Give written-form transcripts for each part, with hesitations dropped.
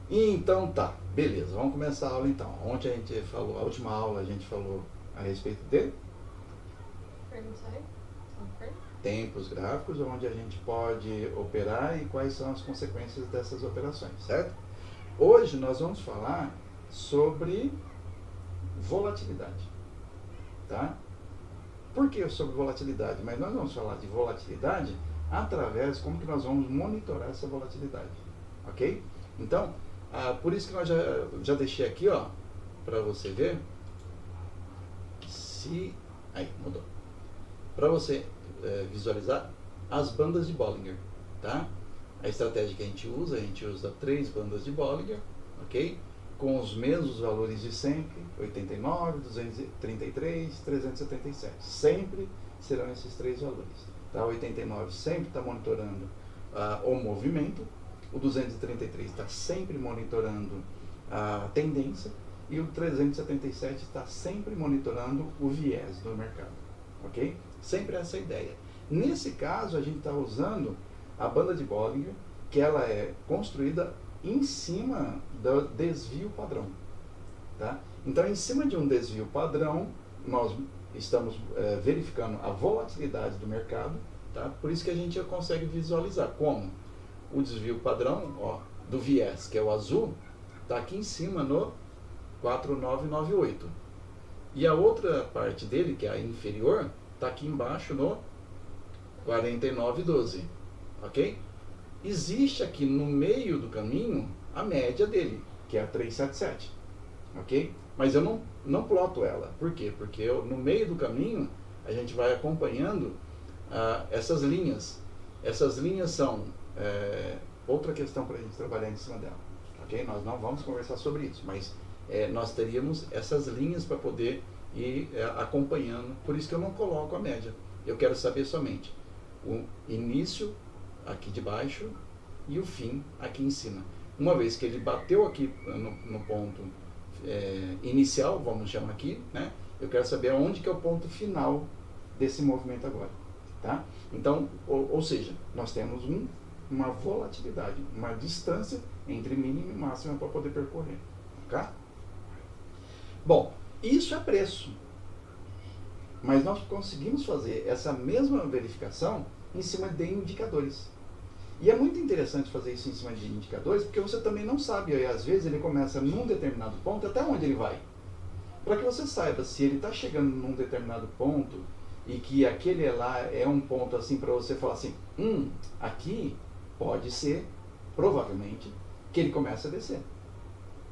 Então tá, beleza, vamos começar a aula então. Ontem a gente falou, a última aula a gente falou a respeito de tempos gráficos, onde a gente pode operar e quais são as consequências dessas operações, certo? Hoje nós vamos falar sobre volatilidade, tá? Por que sobre volatilidade? Mas nós vamos falar de volatilidade através como que nós vamos monitorar essa volatilidade, ok? Então, por isso que nós já deixei aqui, ó, para você ver se... Aí, mudou. Para você visualizar as bandas de Bollinger, tá? A estratégia que a gente usa 3 bandas de Bollinger, ok? Com os mesmos valores de sempre, 89, 233, 377. Sempre serão esses 3 valores. Tá? O 89 sempre está monitorando o movimento, o 233 está sempre monitorando a tendência e o 377 está sempre monitorando o viés do mercado, ok? Sempre essa ideia. Nesse caso, a gente está usando a banda de Bollinger, que ela é construída em cima do desvio padrão. Tá? Então, em cima de um desvio padrão, nós estamos verificando a volatilidade do mercado. Tá? Por isso que a gente consegue visualizar como o desvio padrão, ó, do viés, que é o azul, está aqui em cima no 4998. E a outra parte dele, que é a inferior, está aqui embaixo no 4912. Ok? Existe aqui no meio do caminho a média dele, que é a 377. Ok? Mas eu não ploto ela. Por quê? Porque no meio do caminho a gente vai acompanhando essas linhas. Essas linhas são outra questão para a gente trabalhar em cima dela. Ok? Nós não vamos conversar sobre isso, mas nós teríamos essas linhas para poder ir acompanhando. Por isso que eu não coloco a média. Eu quero saber somente o início aqui de baixo e o fim aqui em cima. Uma vez que ele bateu aqui no ponto inicial, vamos chamar aqui, né? Eu quero saber onde que é o ponto final desse movimento agora, tá? Então, ou seja, nós temos uma volatilidade, uma distância entre mínima e máxima para poder percorrer, ok? Bom, isso é preço. Mas nós conseguimos fazer essa mesma verificação em cima de indicadores. E é muito interessante fazer isso em cima de indicadores, porque você também não sabe, aí, às vezes ele começa num determinado ponto, até onde ele vai. Para que você saiba se ele está chegando num determinado ponto e que aquele lá é um ponto assim para você falar assim, aqui pode ser, provavelmente, que ele comece a descer.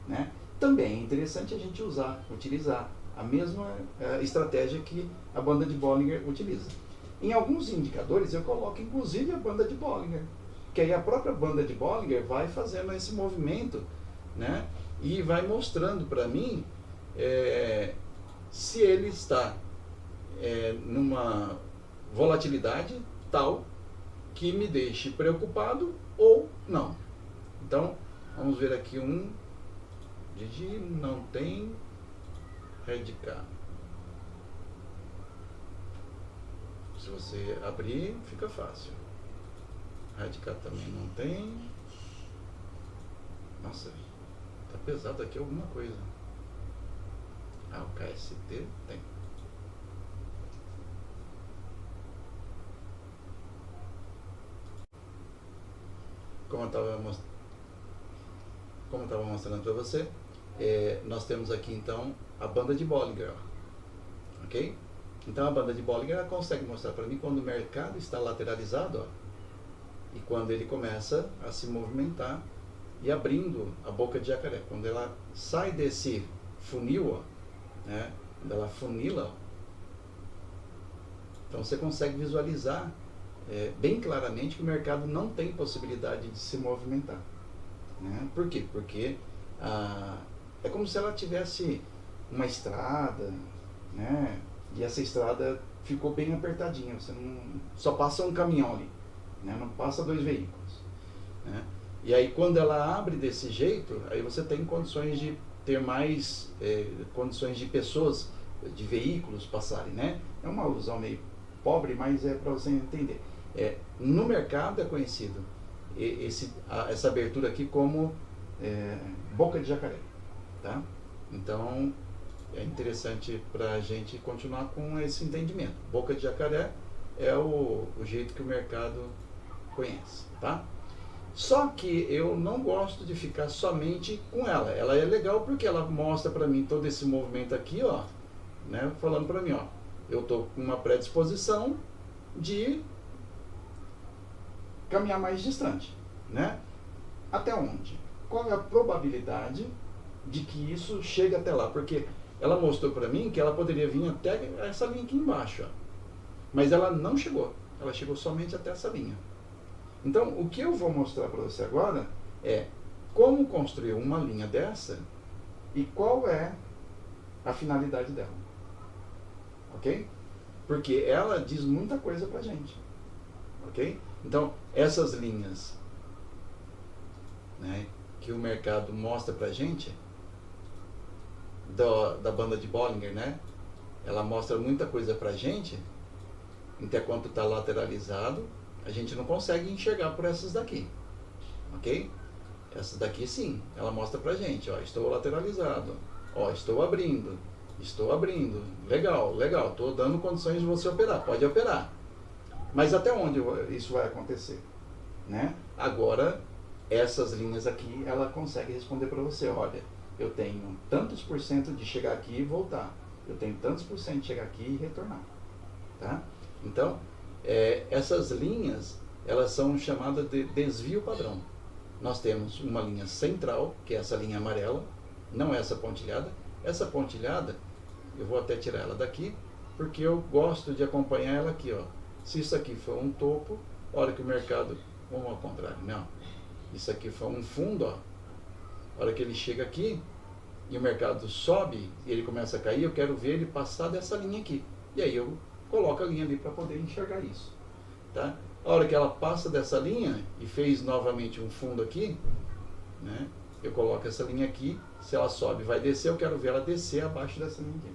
Né? Também é interessante a gente utilizar a mesma estratégia que a banda de Bollinger utiliza. Em alguns indicadores eu coloco inclusive a banda de Bollinger, que aí a própria banda de Bollinger vai fazendo esse movimento, né? E vai mostrando para mim se ele está numa volatilidade tal que me deixe preocupado ou não. Então, vamos ver aqui Digi não tem Redcar. Se você abrir, fica fácil. Redcar também não tem. Nossa, tá pesado aqui alguma coisa. O KST tem. Como eu estava mostrando para você, nós temos aqui então a banda de Bollinger, ok? Então a banda de Bollinger ela consegue mostrar para mim quando o mercado está lateralizado, ó, e quando ele começa a se movimentar e abrindo a boca de jacaré. Quando ela sai desse funil, ó, né, quando ela funila, ó, então você consegue visualizar bem claramente que o mercado não tem possibilidade de se movimentar. Né? Por quê? Porque é como se ela tivesse uma estrada, né? E essa estrada ficou bem apertadinha, você só passa um caminhão ali, né? Não passa 2 veículos. Né? E aí quando ela abre desse jeito, aí você tem condições de ter mais condições de pessoas, de veículos passarem. Né? É uma alusão meio pobre, mas é para você entender. No mercado é conhecido essa abertura aqui como boca de jacaré, tá? Então é interessante para a gente continuar com esse entendimento. Boca de jacaré é o jeito que o mercado conhece, tá? Só que eu não gosto de ficar somente com ela. Ela é legal porque ela mostra para mim todo esse movimento aqui, ó, né? Falando para mim, ó, eu tô com uma predisposição de caminhar mais distante, né? Até onde? Qual é a probabilidade de que isso chegue até lá? Porque ela mostrou para mim que ela poderia vir até essa linha aqui embaixo, ó. Mas ela não chegou. Ela chegou somente até essa linha. Então, o que eu vou mostrar para você agora é como construir uma linha dessa e qual é a finalidade dela. Ok? Porque ela diz muita coisa pra gente. Ok? Então, essas linhas, né, que o mercado mostra pra gente, da banda de Bollinger, né? Ela mostra muita coisa pra gente, enquanto está lateralizado, a gente não consegue enxergar por essas daqui. Ok? Essas daqui sim, ela mostra pra gente, ó, estou lateralizado, ó, estou abrindo, legal, legal, estou dando condições de você operar, pode operar. Mas até onde isso vai acontecer? Né? Agora, essas linhas aqui, ela consegue responder para você, olha, eu tenho tantos por cento de chegar aqui e voltar, eu tenho tantos por cento de chegar aqui e retornar. Tá? Então, essas linhas, elas são chamadas de desvio padrão. Nós temos uma linha central, que é essa linha amarela, não essa pontilhada. Essa pontilhada, eu vou até tirar ela daqui, porque eu gosto de acompanhar ela aqui, ó. Se isso aqui for um topo, a hora que o mercado, vamos ao contrário, não. Isso aqui foi um fundo, ó. A hora que ele chega aqui e o mercado sobe e ele começa a cair, eu quero ver ele passar dessa linha aqui. E aí eu coloco a linha ali para poder enxergar isso. Tá? A hora que ela passa dessa linha e fez novamente um fundo aqui, né, eu coloco essa linha aqui, se ela sobe vai descer, eu quero ver ela descer abaixo dessa linha aqui.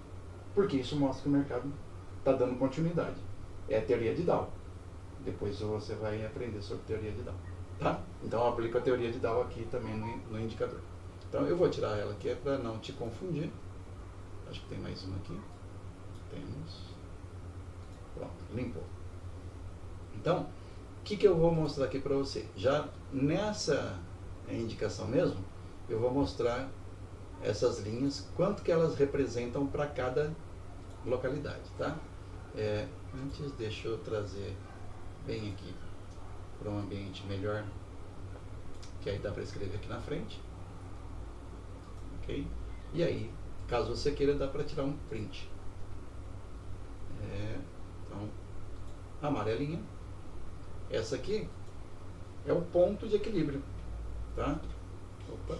Porque isso mostra que o mercado está dando continuidade. É a teoria de Dow. Depois você vai aprender sobre teoria de Dow. Tá? Então eu aplico a teoria de Dow aqui também no indicador. Então eu vou tirar ela aqui para não te confundir. Acho que tem mais uma aqui. Temos. Pronto, limpou. Então, o que eu vou mostrar aqui para você? Já nessa indicação mesmo, eu vou mostrar essas linhas, quanto que elas representam para cada localidade, tá? Antes, deixa eu trazer bem aqui para um ambiente melhor, que aí dá para escrever aqui na frente. Ok? E aí, caso você queira, dá para tirar um print. Então, amarelinha. Essa aqui é o ponto de equilíbrio, tá? Opa.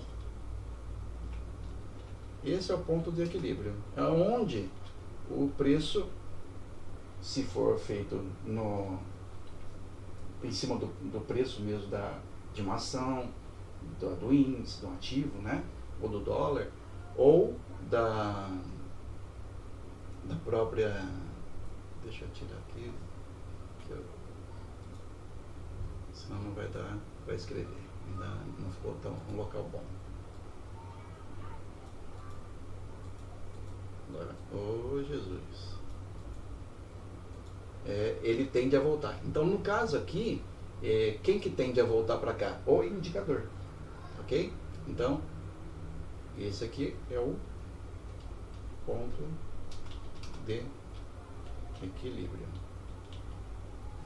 Esse é o ponto de equilíbrio. É onde o preço, se for feito em cima do preço mesmo de uma ação, do índice, do ativo, né? Ou do dólar, ou da própria... Deixa eu tirar aqui, senão não vai dar para escrever, ainda não ficou um local bom. Agora, Jesus, ele tende a voltar. Então, no caso aqui, quem que tende a voltar para cá? O indicador, ok? Então, esse aqui é o ponto de equilíbrio,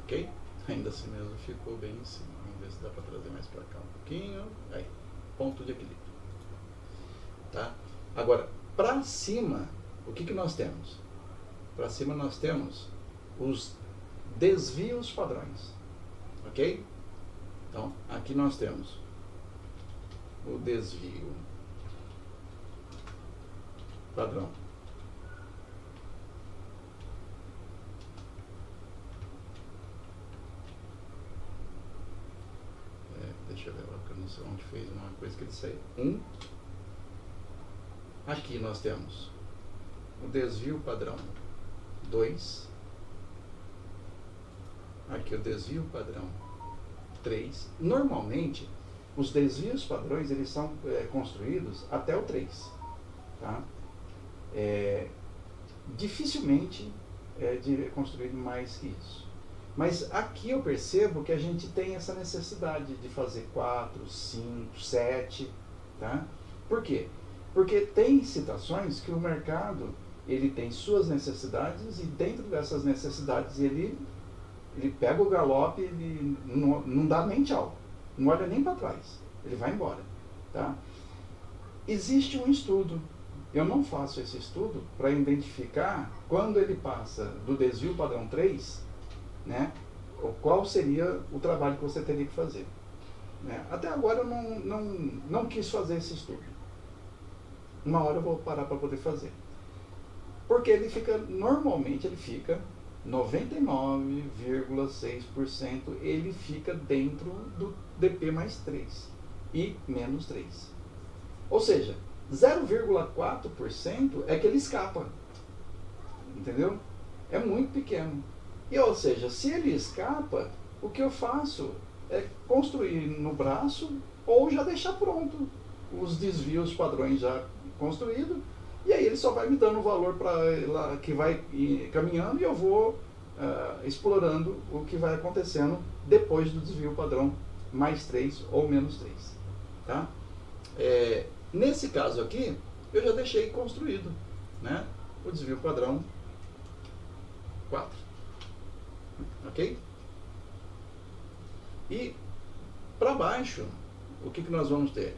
ok? Ainda assim mesmo ficou bem em cima. Vamos ver se dá para trazer mais para cá um pouquinho. Aí, ponto de equilíbrio. Tá? Agora, para cima, o que nós temos? Para cima nós temos os desvios padrões, ok? Então, aqui nós temos o desvio padrão. Deixa eu ver agora, porque eu não sei onde fez uma coisa que ele saiu. Aqui nós temos o desvio padrão 2. Aqui o desvio padrão 3. Normalmente, os desvios padrões, eles são construídos até o 3. Tá? Dificilmente é construído mais que isso. Mas aqui eu percebo que a gente tem essa necessidade de fazer 4, 5, 7. Tá? Por quê? Porque tem situações que o mercado ele tem suas necessidades e dentro dessas necessidades ele pega o galope, ele não dá nem tchau, não olha nem para trás, ele vai embora. Tá? Existe um estudo, eu não faço esse estudo para identificar quando ele passa do desvio padrão 3, né, qual seria o trabalho que você teria que fazer. Né? Até agora eu não quis fazer esse estudo. Uma hora eu vou parar para poder fazer. Porque ele fica, normalmente ele fica 99,6%, ele fica dentro do DP mais 3 e menos 3. Ou seja, 0,4% é que ele escapa. Entendeu? É muito pequeno. E, ou seja, se ele escapa, o que eu faço é construir no braço ou já deixar pronto os desvios padrões já construídos, e aí ele só vai me dando o valor para que vai caminhando e eu vou explorando o que vai acontecendo depois do desvio padrão mais 3 ou menos 3. Tá? Nesse caso aqui, eu já deixei construído, né, o desvio padrão 4. Ok? E para baixo, o que nós vamos ter?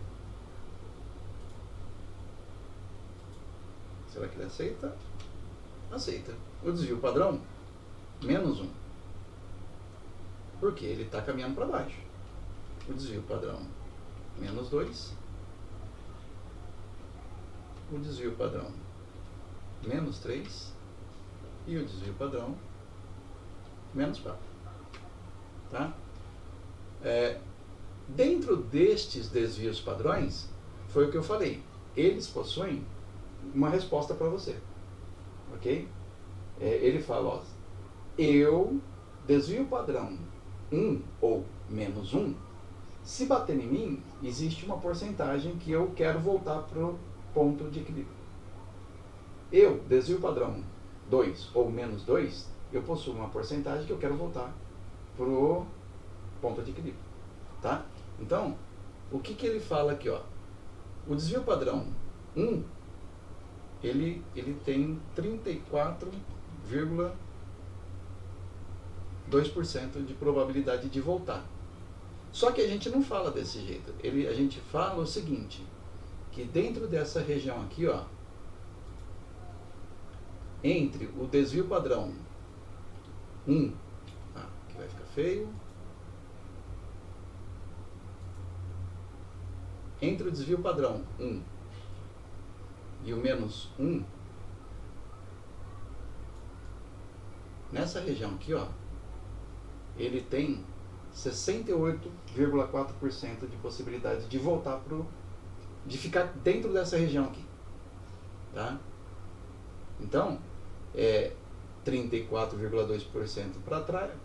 Será que ele aceita? Aceita. O desvio padrão, menos 1. Porque ele está caminhando para baixo. O desvio padrão, menos 2. O desvio padrão, menos 3. E o desvio padrão, menos 4. Tá? Dentro destes desvios padrões, foi o que eu falei. Eles possuem uma resposta para você. Ok? Ele fala, ó, desvio padrão 1 ou menos 1, se bater em mim, existe uma porcentagem que eu quero voltar para o ponto de equilíbrio. Desvio padrão 2 ou menos 2, eu possuo uma porcentagem que eu quero voltar para o ponto de equilíbrio. Tá? Então, o que ele fala aqui? Ó? O desvio padrão 1, ele tem 34,2% de probabilidade de voltar. Só que a gente não fala desse jeito. A gente fala o seguinte, que dentro dessa região aqui, ó, entre o desvio padrão 1, que vai ficar feio, entre o desvio padrão 1 e o menos 1, nessa região aqui, ó, ele tem 68,4% de possibilidade de voltar de ficar dentro dessa região aqui. Tá? Então, 34,2%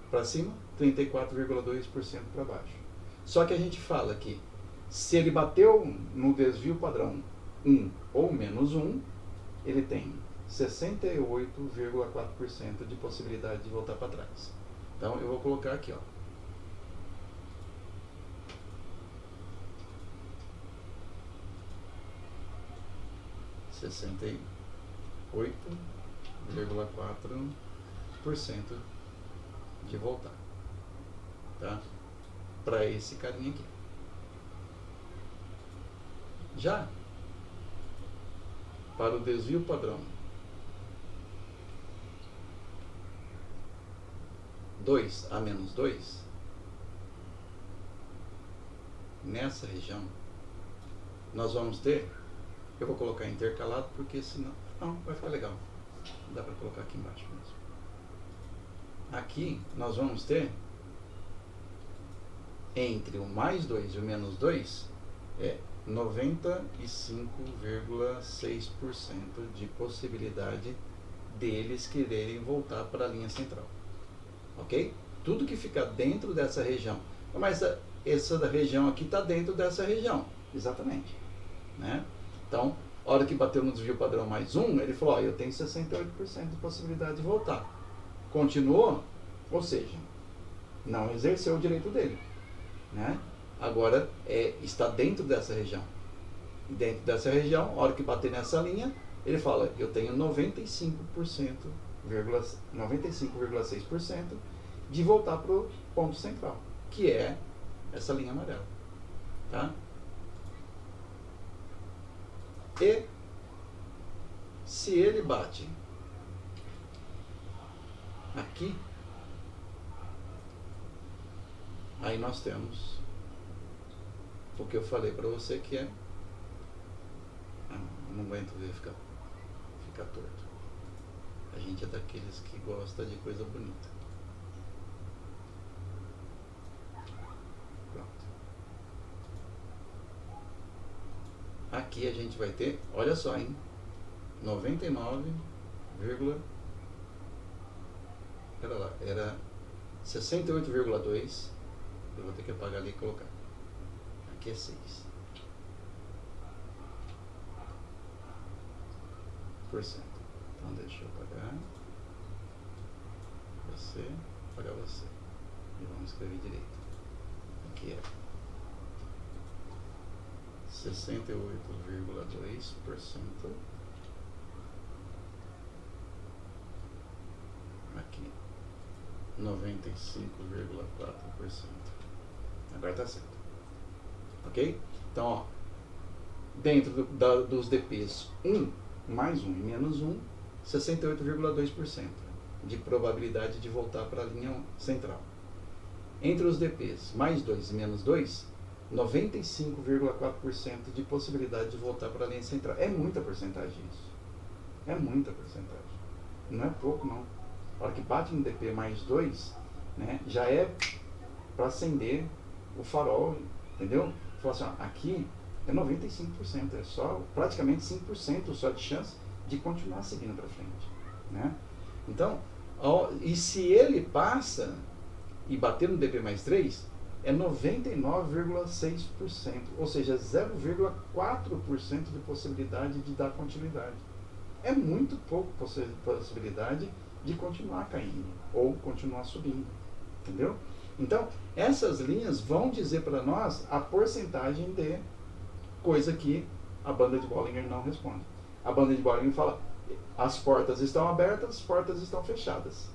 para cima, 34,2% para baixo. Só que a gente fala que se ele bateu no desvio padrão 1 ou menos 1, ele tem 68,4% de possibilidade de voltar para trás. Então eu vou colocar aqui, ó. (68,4%) de voltar, tá? Para esse carinha aqui. Já para o desvio padrão 2 a menos 2, nessa região, nós vamos ter, eu vou colocar intercalado porque senão, não, vai ficar legal. Dá para colocar aqui embaixo mesmo. Aqui nós vamos ter, entre o mais 2 e o menos 2, 95,6% de possibilidade deles quererem voltar para a linha central. Ok? Tudo que fica dentro dessa região. Mas essa região aqui está dentro dessa região. Exatamente. Né? Então, a hora que bateu no desvio padrão mais 1, ele falou, ó, eu tenho 68% de possibilidade de voltar. Continuou, ou seja, não exerceu o direito dele. Né? Agora está dentro dessa região. E dentro dessa região, a hora que bater nessa linha, ele fala, eu tenho 95,6% de voltar para o ponto central, que é essa linha amarela. Tá? E se ele bate aqui, aí nós temos o que eu falei para você que é... não aguento ver ficar torto. A gente é daqueles que gosta de coisa bonita. Pronto. Aqui a gente vai ter, olha só, hein? 99, era 68,2. Eu vou ter que apagar ali e colocar. Aqui é 6%. Então deixa eu apagar você, apagar você. E vamos escrever direito. Aqui é 68,2%. Aqui 95,4%. Agora está certo. Ok? Então, ó, dentro dos DPs 1, mais 1 e menos 1, 68,2% de probabilidade de voltar para a linha central. Entre os DPs mais 2 e menos 2, 95,4% de possibilidade de voltar para a linha central. É muita porcentagem isso. É muita porcentagem. Não é pouco, não. A hora que bate no DP mais 2, né, já é para acender o farol, entendeu? Fala assim, ó, aqui é 95%, é só praticamente 5% só de chance de continuar seguindo para frente, né? Então, e se ele passa e bater no DP mais 3, é 99,6%, ou seja, 0,4% de possibilidade de dar continuidade. É muito pouco possibilidade de continuar caindo ou continuar subindo, entendeu? Então, essas linhas vão dizer para nós a porcentagem de coisa que a banda de Bollinger não responde. A banda de Bollinger fala, as portas estão abertas, as portas estão fechadas.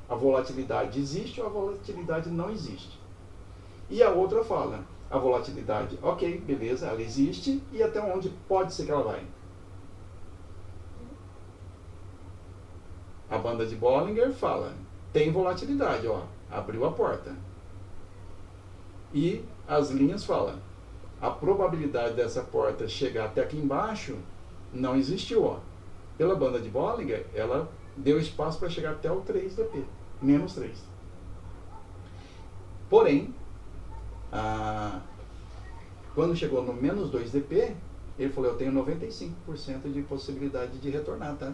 A volatilidade existe ou a volatilidade não existe. E a outra fala, a volatilidade, ok, beleza, ela existe, e até onde pode ser que ela vai? A banda de Bollinger fala, tem volatilidade, ó, abriu a porta. E as linhas falam, a probabilidade dessa porta chegar até aqui embaixo não existiu, ó. Pela banda de Bollinger, ela deu espaço para chegar até o 3dp, menos 3. Porém, quando chegou no menos 2dp, ele falou, eu tenho 95% de possibilidade de retornar, tá?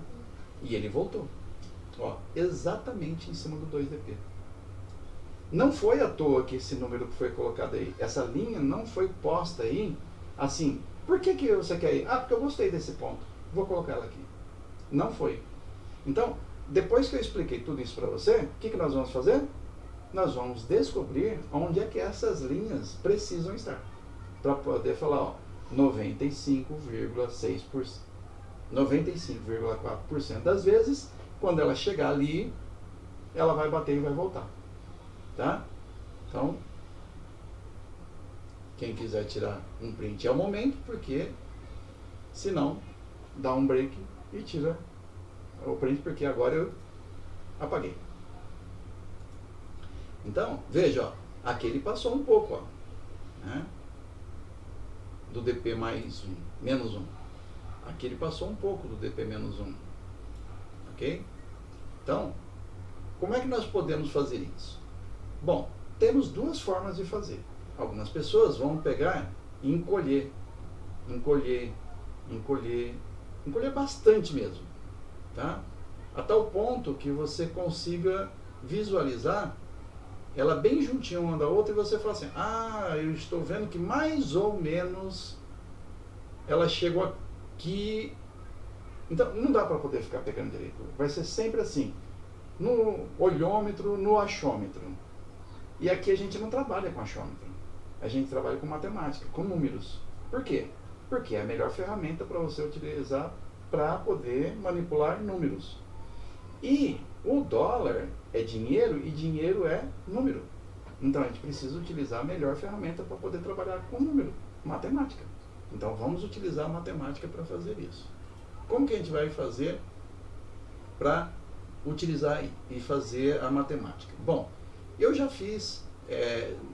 E ele voltou. Ó, exatamente em cima do 2dp. Não foi à toa que esse número foi colocado aí. Essa linha não foi posta aí assim. Por que você quer ir? Porque eu gostei desse ponto. Vou colocar ela aqui. Não foi. Então, depois que eu expliquei tudo isso para você, o que nós vamos fazer? Nós vamos descobrir onde é que essas linhas precisam estar. Para poder falar, ó, 95,6%. 95,4% das vezes, quando ela chegar ali, ela vai bater e vai voltar. Tá? Então, quem quiser tirar um print é o momento, porque senão dá um break e tira o print, porque agora eu apaguei. Então, veja, ó, aqui ele passou um pouco, ó, né? Do DP mais 1, menos 1. Aqui ele passou um pouco do DP menos 1. Ok? Então, como é que nós podemos fazer isso? Bom, temos duas formas de fazer. Algumas pessoas vão pegar e encolher bastante mesmo, tá? A tal ponto que você consiga visualizar ela bem juntinha uma da outra, e você fala assim, ah, eu estou vendo que mais ou menos ela chegou aqui. Então, não dá para poder ficar pegando direito. Vai ser sempre assim, no olhômetro, no achômetro. E aqui a gente não trabalha com achômetro. A gente trabalha com matemática, com números. Por quê? Porque é a melhor ferramenta para você utilizar para poder manipular números. E o dólar é dinheiro e dinheiro é número. Então a gente precisa utilizar a melhor ferramenta para poder trabalhar com número, matemática. Então vamos utilizar a matemática para fazer isso. Como que a gente vai fazer para utilizar e fazer a matemática? Bom, eu já fiz,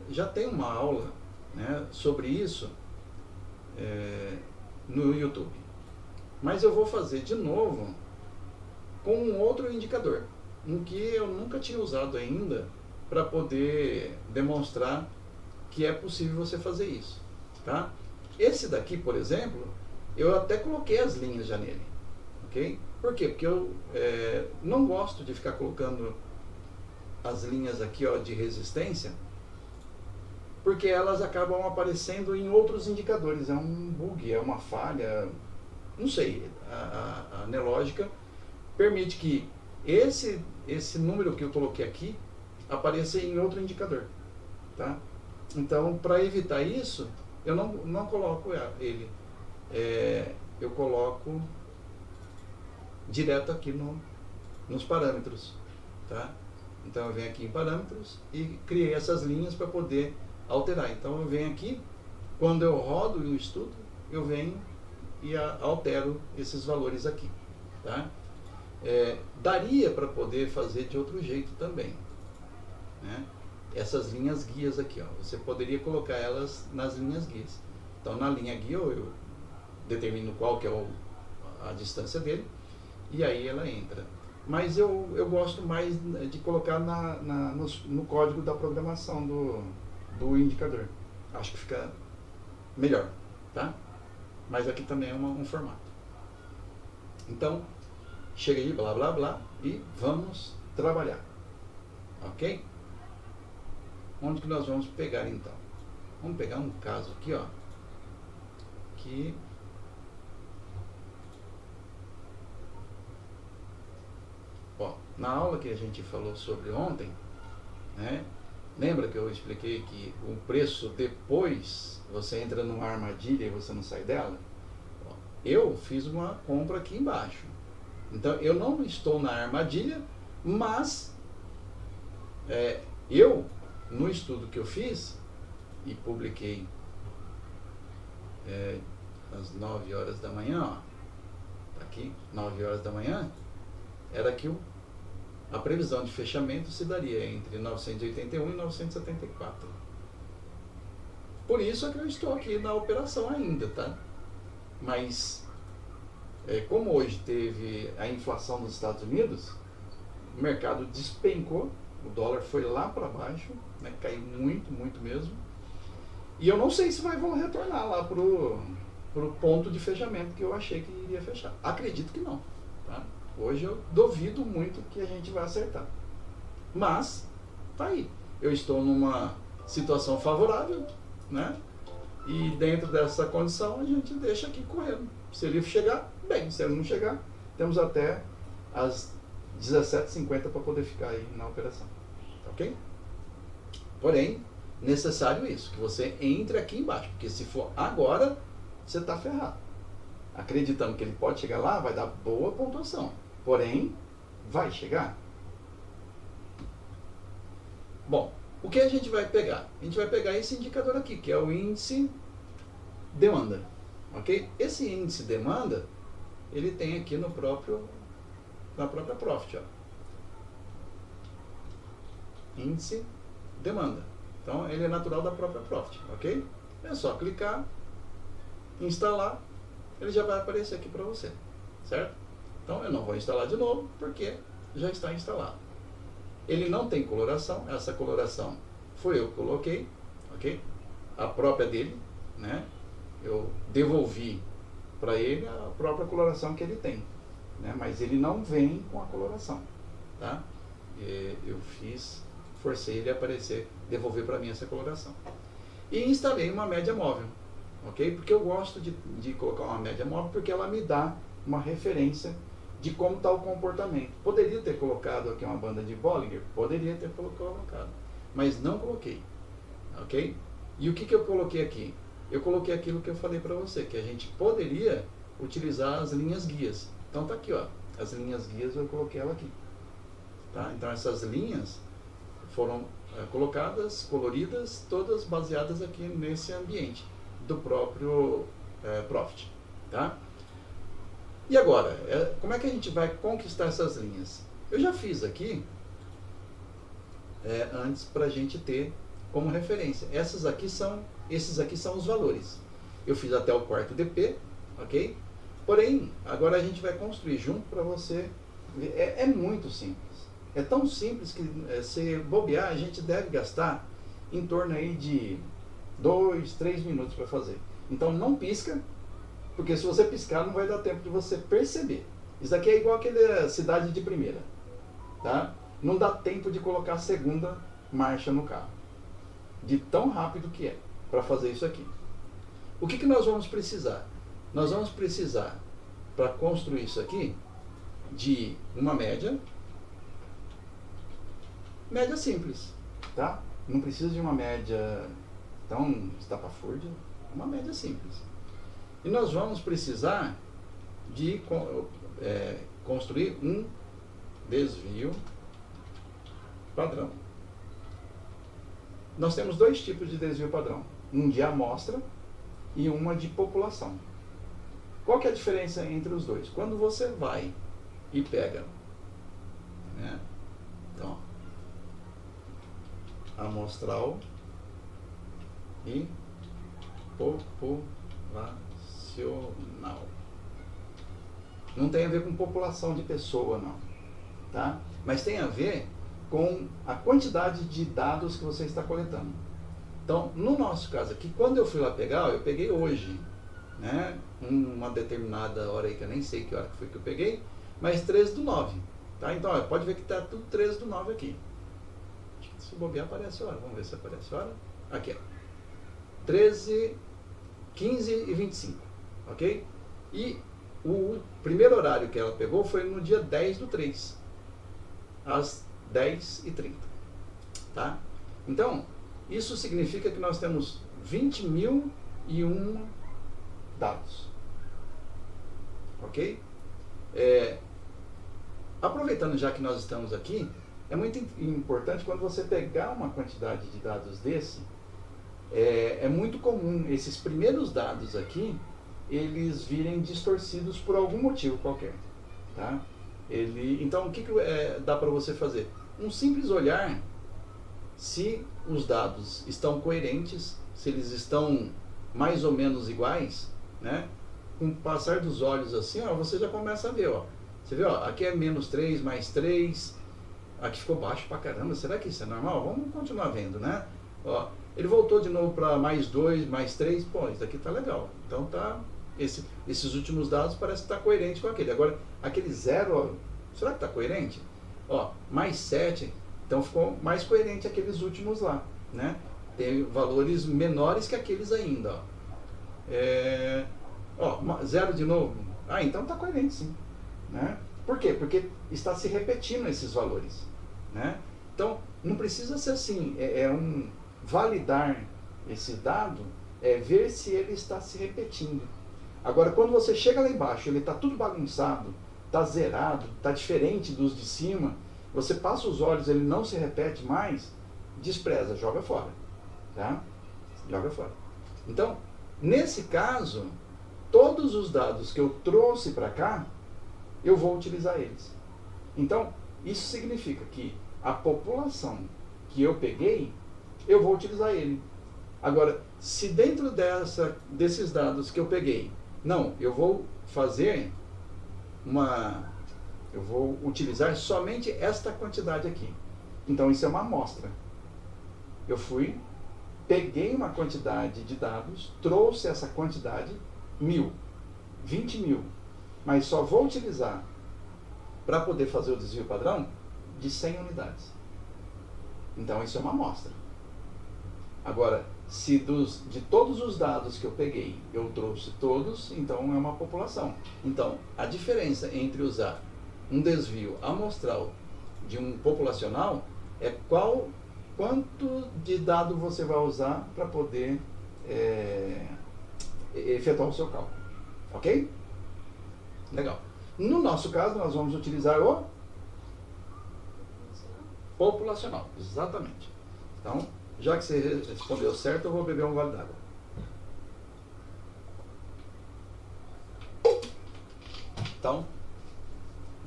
já tenho uma aula, né, sobre isso no YouTube. Mas eu vou fazer de novo com um outro indicador, um que eu nunca tinha usado ainda para poder demonstrar que é possível você fazer isso. Tá? Esse daqui, por exemplo, eu até coloquei as linhas já nele. Okay? Por quê? Porque eu não gosto de ficar colocando as linhas aqui, ó, de resistência, porque elas acabam aparecendo em outros indicadores. É um bug, é uma falha, não sei. A Nelogica permite que esse número que eu coloquei aqui apareça em outro indicador. Tá? Então, para evitar isso, eu não coloco ele. Eu coloco direto aqui nos parâmetros. Tá? Então eu venho aqui em parâmetros e criei essas linhas para poder alterar. Então eu venho aqui, quando eu rodo o estudo, eu venho e altero esses valores aqui. Tá? Daria para poder fazer de outro jeito também. Né? Essas linhas guias aqui, ó, você poderia colocar elas nas linhas guias. Então na linha guia eu determino qual que é a distância dele e aí ela entra. Mas eu gosto mais de colocar no código da programação do indicador. Acho que fica melhor, tá? Mas aqui também é um formato. Então, chega aí, blá blá blá, e vamos trabalhar. Ok? Onde que nós vamos pegar então? Vamos pegar um caso aqui, ó, que na aula que a gente falou sobre ontem, né, lembra que eu expliquei que o preço depois você entra numa armadilha e você não sai dela? Eu fiz uma compra aqui embaixo. Então eu não estou na armadilha, mas eu, no estudo que eu fiz e publiquei às 9 horas da manhã, ó, tá aqui, 9 horas da manhã, era que a previsão de fechamento se daria entre 981 e 974. Por isso é que eu estou aqui na operação ainda, tá? Mas, como hoje teve a inflação nos Estados Unidos, o mercado despencou, o dólar foi lá para baixo, né, caiu muito, muito mesmo. E eu não sei se vai retornar lá pro ponto de fechamento que eu achei que iria fechar. Acredito que não, tá? Hoje eu duvido muito que a gente vai acertar. Mas, tá aí. Eu estou numa situação favorável, né? E dentro dessa condição a gente deixa aqui correndo. Se ele chegar, bem. Se ele não chegar, temos até as 17h50 para poder ficar aí na operação. Tá ok? Porém, necessário isso, que você entre aqui embaixo. Porque se for agora, você está ferrado. Acreditando que ele pode chegar lá, vai dar boa pontuação. Porém, vai chegar? Bom, o que a gente vai pegar? A gente vai pegar esse indicador aqui, que é o índice demanda. Ok? Esse índice demanda, ele tem aqui na própria Profit. Ó. Índice demanda. Então, ele é natural da própria Profit. Ok? É só clicar, instalar, ele já vai aparecer aqui para você. Certo? Então eu não vou instalar de novo, porque já está instalado. Ele não tem coloração, essa coloração foi eu que coloquei, ok? A própria dele, né? Eu devolvi para ele a própria coloração que ele tem, né? Mas ele não vem com a coloração, tá? Eu fiz forcei ele a aparecer, devolver para mim essa colocação. E instalei uma média móvel, ok? Porque eu gosto de colocar uma média móvel porque ela me dá uma referência de como está o comportamento. Poderia ter colocado aqui uma banda de Bollinger? Poderia ter colocado, mas não coloquei, ok? E o que eu coloquei aqui? Eu coloquei aquilo que eu falei para você, que a gente poderia utilizar as linhas guias. Então tá aqui, ó, as linhas guias eu coloquei ela aqui. Tá? Então essas linhas foram colocadas, coloridas, todas baseadas aqui nesse ambiente do próprio Profit. Tá? E agora, como é que a gente vai conquistar essas linhas? Eu já fiz aqui antes para a gente ter como referência. Esses aqui são os valores. Eu fiz até o quarto DP, ok? Porém, agora a gente vai construir junto para você ver. É muito simples. É tão simples que se bobear, a gente deve gastar em torno aí de 2, 3 minutos para fazer. Então não pisca, porque se você piscar não vai dar tempo de você perceber. Isso aqui é igual aquela cidade de primeira. Tá? Não dá tempo de colocar a segunda marcha no carro. De tão rápido que é para fazer isso aqui. O que nós vamos precisar? Nós vamos precisar, para construir isso aqui, de uma média simples, tá? Não precisa de uma média tão estapafúrdia, uma média simples. E nós vamos precisar de construir um desvio padrão. Nós temos dois tipos de desvio padrão, um de amostra e uma de população. Qual que é a diferença entre os dois? Quando você vai e pega, né? Então, amostral e populacional. Não tem a ver com população de pessoa, não, tá? Mas tem a ver com a quantidade de dados que você está coletando. Então, no nosso caso aqui, quando eu fui lá pegar, eu peguei hoje, né? Uma determinada hora aí, que eu nem sei que hora que foi que eu peguei, mas 13/9, tá? Então, ó, pode ver que está tudo 13/9 aqui. Se bobear, aparece a hora. Vamos ver se aparece a hora. Aqui, ó. 13, 15 e 25, ok? E o primeiro horário que ela pegou foi no dia 10/3, às 10h30, tá? Então, isso significa que nós temos 20.001 dados, ok? Aproveitando já que nós estamos aqui, é muito importante quando você pegar uma quantidade de dados desse, é muito comum esses primeiros dados aqui, eles virem distorcidos por algum motivo qualquer, tá? Então, o que dá para você fazer? Um simples olhar se os dados estão coerentes, se eles estão mais ou menos iguais, né? Com o passar dos olhos assim, ó, você já começa a ver, ó. Você vê, ó, aqui é -3, +3, aqui ficou baixo pra caramba, será que isso é normal? Vamos continuar vendo, né? Ó, ele voltou de novo para +2, +3, pô, isso aqui tá legal. Então tá, esses últimos dados parece que tá coerente com aquele. Agora, aquele 0, ó, será que tá coerente? Ó, +7, então ficou mais coerente aqueles últimos lá, né? Tem valores menores que aqueles ainda, ó. 0 de novo, então tá coerente sim, né? Por quê? Porque está se repetindo esses valores, né? Então, não precisa ser assim, validar esse dado, ver se ele está se repetindo. Agora, quando você chega lá embaixo, ele está tudo bagunçado, está zerado, está diferente dos de cima, você passa os olhos, ele não se repete mais, despreza, joga fora, tá? Joga fora. Então, nesse caso, todos os dados que eu trouxe para cá, eu vou utilizar eles. Então, isso significa que a população que eu peguei, eu vou utilizar ele. Agora, se dentro desses dados que eu peguei, não, eu vou utilizar somente esta quantidade aqui. Então, isso é uma amostra. Eu peguei uma quantidade de dados, trouxe essa quantidade, 1.000, 20.000, mas só vou utilizar para poder fazer o desvio padrão de 100 unidades. Então isso é uma amostra. Agora, se de todos os dados que eu peguei, eu trouxe todos, então é uma população. Então, a diferença entre usar um desvio amostral de um populacional é quanto de dado você vai usar para poder efetuar o seu cálculo. Ok? Legal. No nosso caso, nós vamos utilizar o populacional. Exatamente. Então, já que você respondeu certo, eu vou beber um gole d'água. Então,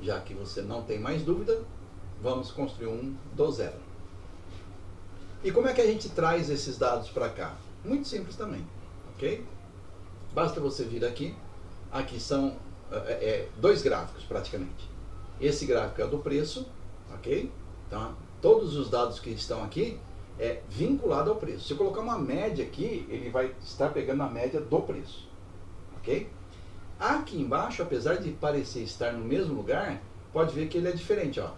já que você não tem mais dúvida, vamos construir um do zero. E como é que a gente traz esses dados para cá? Muito simples também, ok? Basta você vir aqui. Aqui são dois gráficos praticamente. Esse gráfico é do preço, ok? Então, todos os dados que estão aqui é vinculado ao preço. Se eu colocar uma média aqui, ele vai estar pegando a média do preço, ok? Aqui embaixo, apesar de parecer estar no mesmo lugar, pode ver que ele é diferente, ó.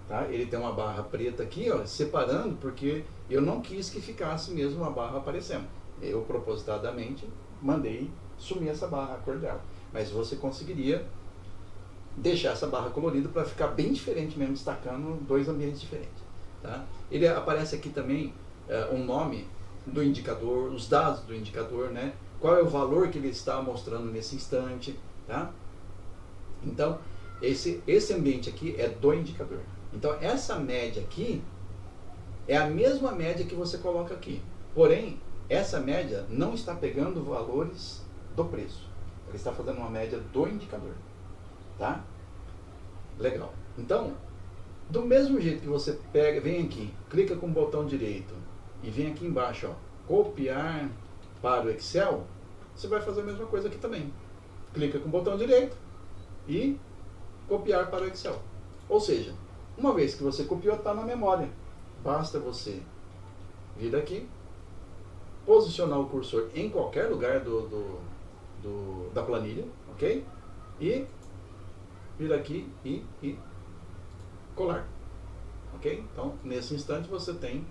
Tá? Ele tem uma barra preta aqui, ó, separando, porque eu não quis que ficasse mesmo uma barra aparecendo. Eu propositadamente mandei sumir essa barra, a cor dela. Mas você conseguiria deixar essa barra colorida para ficar bem diferente mesmo, destacando dois ambientes diferentes. Tá? Ele aparece aqui também um nome do indicador, os dados do indicador, né? Qual é o valor que ele está mostrando nesse instante. Tá? Então, esse ambiente aqui é do indicador. Então, essa média aqui é a mesma média que você coloca aqui. Porém, essa média não está pegando valores do preço. Ele está fazendo uma média do indicador. Tá? Legal. Então, do mesmo jeito que você pega, vem aqui, clica com o botão direito e vem aqui embaixo, ó, copiar para o Excel, você vai fazer a mesma coisa aqui também. Clica com o botão direito e copiar para o Excel. Ou seja, uma vez que você copiou, está na memória. Basta você vir aqui, posicionar o cursor em qualquer lugar da planilha, ok? E vir aqui e colar, ok? Então, nesse instante você tem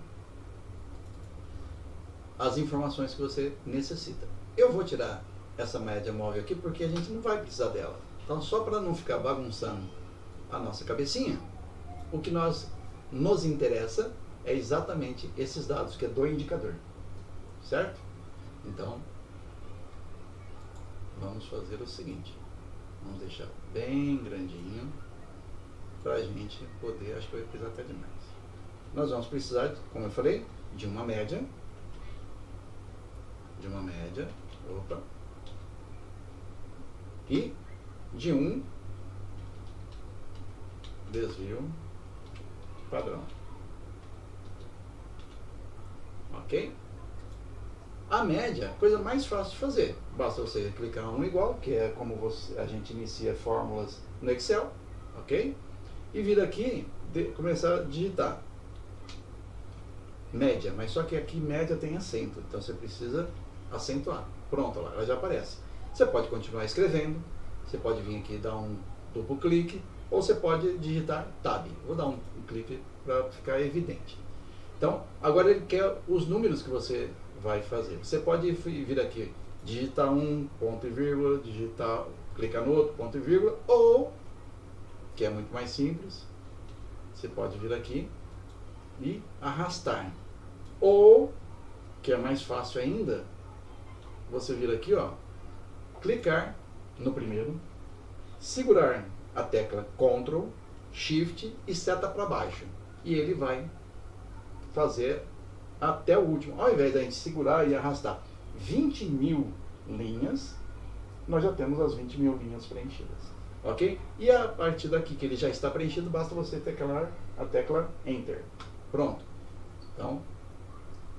as informações que você necessita. Eu vou tirar essa média móvel aqui porque a gente não vai precisar dela. Então, só para não ficar bagunçando a nossa cabecinha, o que nos interessa é exatamente esses dados que é do indicador, certo? Então, vamos fazer o seguinte, vamos deixar bem grandinho para a gente poder, acho que vai precisar até demais. Nós vamos precisar, como eu falei, de uma média, opa, e de um desvio padrão. Ok? A média, coisa mais fácil de fazer. Basta você clicar um igual, que é como a gente inicia fórmulas no Excel, ok? E vir aqui, começar a digitar média, mas só que aqui média tem acento, então você precisa acentuar. Pronto, lá, ela já aparece. Você pode continuar escrevendo, você pode vir aqui dar um duplo clique, ou você pode digitar Tab. Vou dar um clique para ficar evidente. Então, agora ele quer os números que você vai fazer. Você pode vir aqui, digitar um ponto e vírgula, clicar no outro ponto e vírgula, ou, que é muito mais simples, você pode vir aqui e arrastar. Ou, que é mais fácil ainda, você vir aqui, ó, clicar no primeiro, segurar a tecla Ctrl, Shift e seta para baixo. E ele vai fazer até o último. Ao invés da gente segurar e arrastar 20.000 linhas, nós já temos as 20.000 linhas preenchidas. Ok? E a partir daqui que ele já está preenchido, basta você teclar a tecla Enter. Pronto. Então,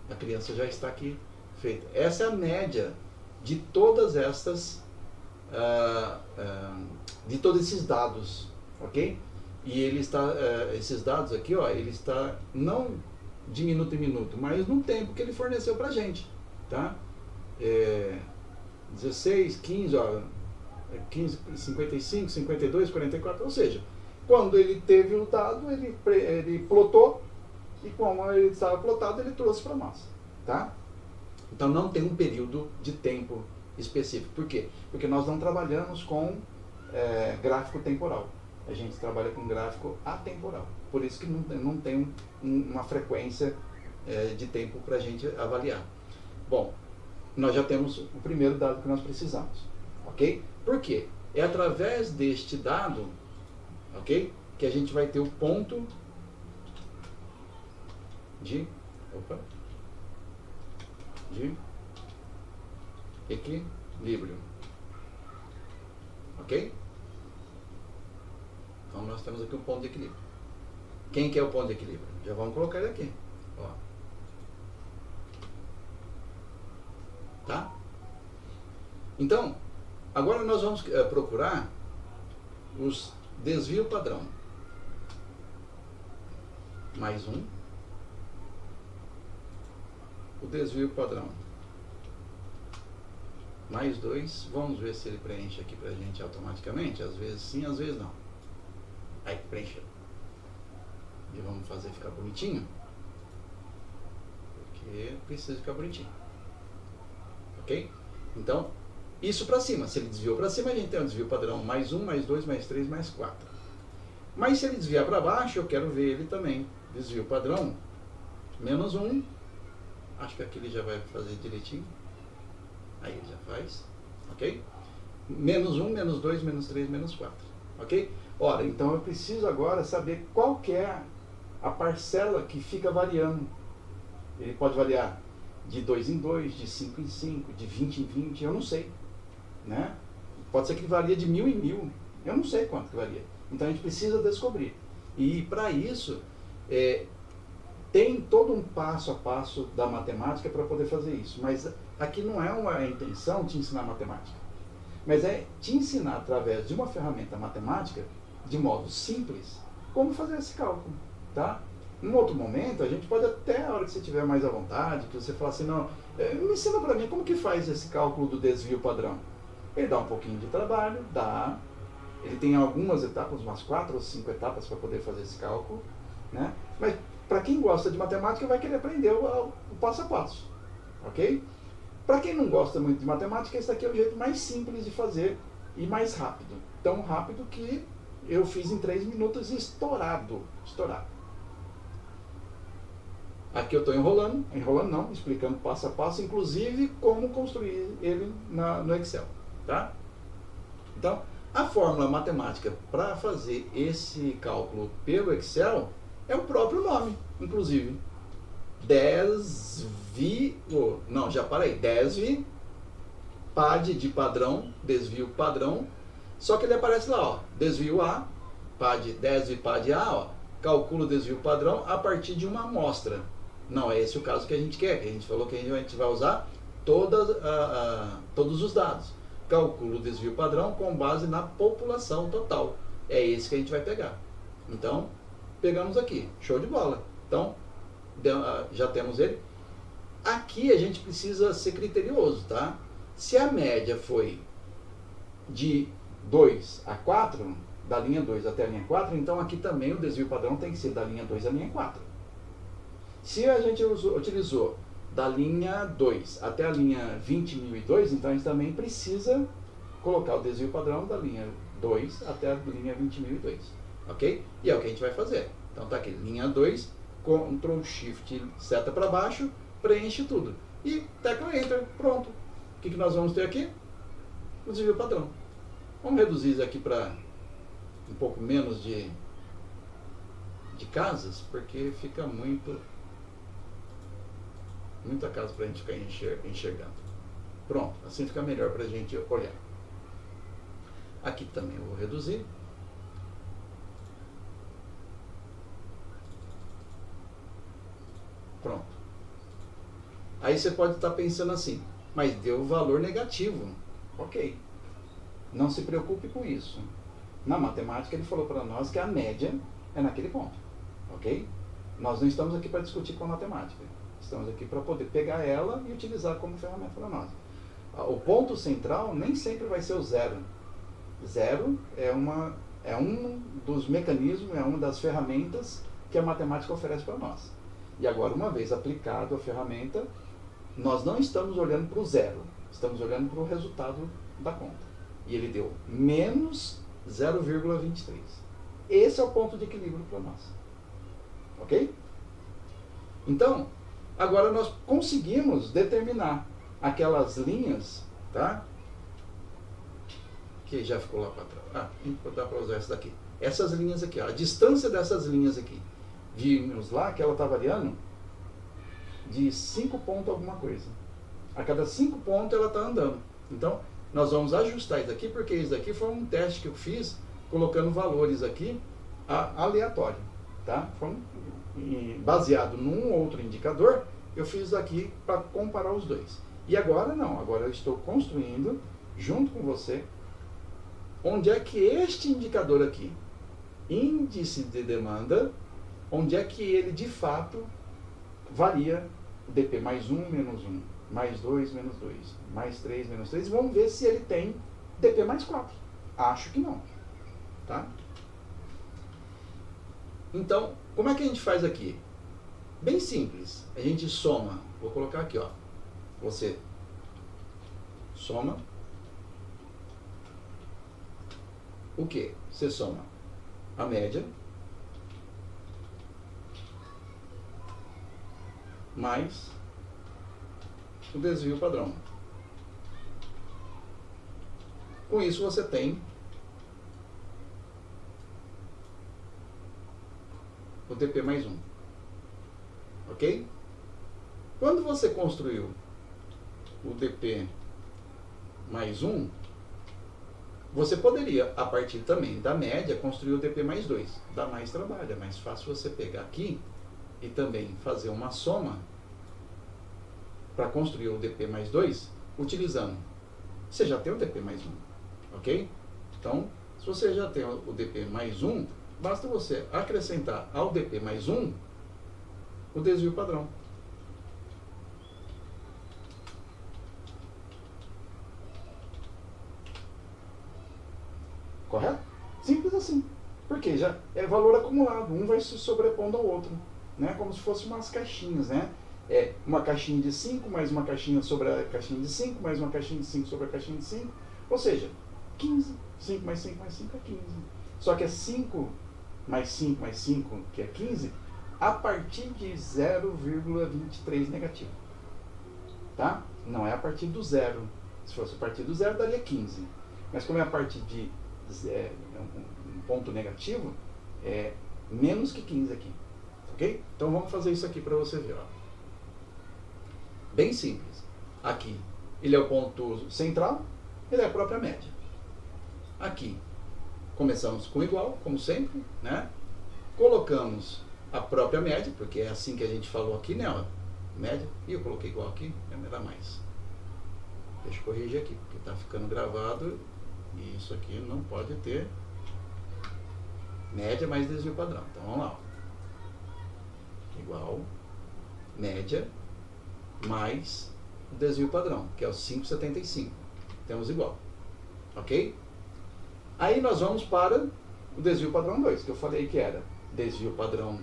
a criança já está aqui feita. Essa é a média de todas estas, de todos esses dados, ok? E ele está, esses dados aqui, ó, ele está não de minuto em minuto, mas no tempo que ele forneceu para a gente, tá? 16, 15, ó, 15, 55, 52, 44, ou seja, quando ele teve o dado, ele plotou e como ele estava plotado, ele trouxe para nós, tá? Então não tem um período de tempo específico. Por quê? Porque nós não trabalhamos com gráfico temporal. A gente trabalha com gráfico atemporal. Por isso que não tem uma frequência de tempo para a gente avaliar. Bom, nós já temos o primeiro dado que nós precisamos, ok? Por quê? É através deste dado, ok, que a gente vai ter o ponto de equilíbrio, ok? Então nós temos aqui um ponto de equilíbrio. Quem que é o ponto de equilíbrio? Já vamos colocar ele aqui, ó. Tá? Então, agora nós vamos procurar os desvio padrão. Mais um. O desvio padrão. Mais 2. Vamos ver se ele preenche aqui pra gente automaticamente. Às vezes sim, às vezes não. Aí, preencheu. E vamos fazer ficar bonitinho. Porque precisa ficar bonitinho. Ok? Então, isso para cima. Se ele desviou para cima, a gente tem um desvio padrão mais 1, mais 2, mais 3, mais 4. Mas se ele desviar para baixo, eu quero ver ele também. Desvio padrão, menos 1. Acho que aqui ele já vai fazer direitinho. Aí ele já faz. Ok? Menos 1, menos 2, menos 3, menos 4. Ok? Ora, então eu preciso agora saber qual que é a parcela que fica variando. Ele pode variar de 2 em 2, de 5 em 5, de 20 em 20, eu não sei. Né? Pode ser que varia de 1000 em 1000, eu não sei quanto que varia. Então a gente precisa descobrir. E para isso, tem todo um passo a passo da matemática para poder fazer isso. Mas aqui não é uma intenção de ensinar matemática. Mas é te ensinar através de uma ferramenta matemática, de modo simples, como fazer esse cálculo. Tá? Em outro momento, a gente pode até, a hora que você tiver mais à vontade, que você fala assim, não, me ensina para mim como que faz esse cálculo do desvio padrão. Ele dá um pouquinho de trabalho, dá. Ele tem algumas etapas, umas 4 ou 5 etapas para poder fazer esse cálculo. Né? Mas para quem gosta de matemática, vai querer aprender o passo a passo. Ok? Para quem não gosta muito de matemática, esse aqui é o jeito mais simples de fazer e mais rápido. Tão rápido que eu fiz em 3 minutos estourado. Aqui eu estou enrolando não, explicando passo a passo, inclusive como construir ele no Excel. Tá? Então, a fórmula matemática para fazer esse cálculo pelo Excel é o próprio nome, inclusive. Desvio PAD de padrão, desvio padrão, só que ele aparece lá, ó, desvio A, desvio PAD A, ó, calcula o desvio padrão a partir de uma amostra. Não é esse o caso que a gente quer, que a gente falou que a gente vai usar todos os dados. Calcula o desvio padrão com base na população total. É esse que a gente vai pegar. Então, pegamos aqui, show de bola. Então, já temos ele. Aqui a gente precisa ser criterioso, tá? Se a média foi de 2 a 4, da linha 2 até a linha 4, então aqui também o desvio padrão tem que ser da linha 2 à linha 4. Se a gente utilizou da linha 2 até a linha 20.002, então a gente também precisa colocar o desvio padrão da linha 2 até a linha 20.002. Ok? E é o que a gente vai fazer. Então tá aqui, linha 2, Ctrl Shift seta para baixo, preenche tudo. E tecla Enter, pronto. O que nós vamos ter aqui? O desvio padrão. Vamos reduzir isso aqui para um pouco menos de casas, porque fica muita casa para a gente ficar enxergando. Pronto, assim fica melhor para a gente olhar. Aqui também eu vou reduzir. Pronto. Aí você pode estar pensando assim, mas deu valor negativo. Ok. Não se preocupe com isso. Na matemática ele falou para nós que a média é naquele ponto. Ok? Nós não estamos aqui para discutir com a matemática. Estamos aqui para poder pegar ela e utilizar como ferramenta para nós. O ponto central nem sempre vai ser o zero. Zero é um dos mecanismos, é uma das ferramentas que a matemática oferece para nós. E agora, uma vez aplicado a ferramenta, nós não estamos olhando para o zero, estamos olhando para o resultado da conta. E ele deu menos 0,23. Esse é o ponto de equilíbrio para nós. Ok? Então, agora nós conseguimos determinar aquelas linhas, tá? Que já ficou lá para trás. Ah, dá para usar essa daqui. Essas linhas aqui, ó, a distância dessas linhas aqui. Vimos lá que ela está variando de 5 pontos alguma coisa. A cada 5 pontos ela está andando. Então, nós vamos ajustar isso aqui, porque isso aqui foi um teste que eu fiz, colocando valores aqui aleatório. Tá? Foi baseado num outro indicador, eu fiz isso aqui para comparar os dois. E agora não, agora eu estou construindo, junto com você, onde é que este indicador aqui, índice de demanda, onde é que ele de fato varia o DP mais 1, menos 1, mais 2, menos 2, mais 3, menos 3. Vamos ver se ele tem DP mais 4. Acho que não. Tá? Então, como é que a gente faz aqui? Bem simples. A gente soma. Vou colocar aqui, ó. Você soma. O quê? Você soma a média mais o desvio padrão. Com isso você tem o DP mais 1. Ok? Quando você construiu o DP mais 1, você poderia, a partir também da média, construir o DP mais 2. Dá mais trabalho, é mais fácil você pegar aqui e também fazer uma soma para construir o DP mais 2, utilizando. Você já tem o DP mais 1, ok? Então, se você já tem o DP mais 1, basta você acrescentar ao DP mais 1 o desvio padrão. Correto? Simples assim. Porque já é valor acumulado, um vai se sobrepondo ao outro, né? Como se fossem umas caixinhas, né? É uma caixinha de 5, mais uma caixinha sobre a caixinha de 5, mais uma caixinha de 5 sobre a caixinha de 5, ou seja, 15. 5 mais 5 mais 5 é 15. Só que é 5 mais 5 mais 5, que é 15, a partir de 0,23 negativo. Tá? Não é a partir do zero. Se fosse a partir do zero, daria 15. Mas como é a partir de um ponto negativo, é menos que 15 aqui. Ok? Então vamos fazer isso aqui para você ver. Ó. Bem simples. Aqui, ele é o ponto central, ele é a própria média. Aqui, começamos com igual, como sempre, né? Colocamos a própria média, porque é assim que a gente falou aqui, né? Ó, média, e eu coloquei igual aqui, me dá mais. Deixa eu corrigir aqui, porque está ficando gravado e isso aqui não pode ter média mais desvio padrão. Então vamos lá. Ó. Igual, média, mais o desvio padrão, que é o 5,75. Temos igual. Ok? Aí nós vamos para o desvio padrão 2, que eu falei que era desvio padrão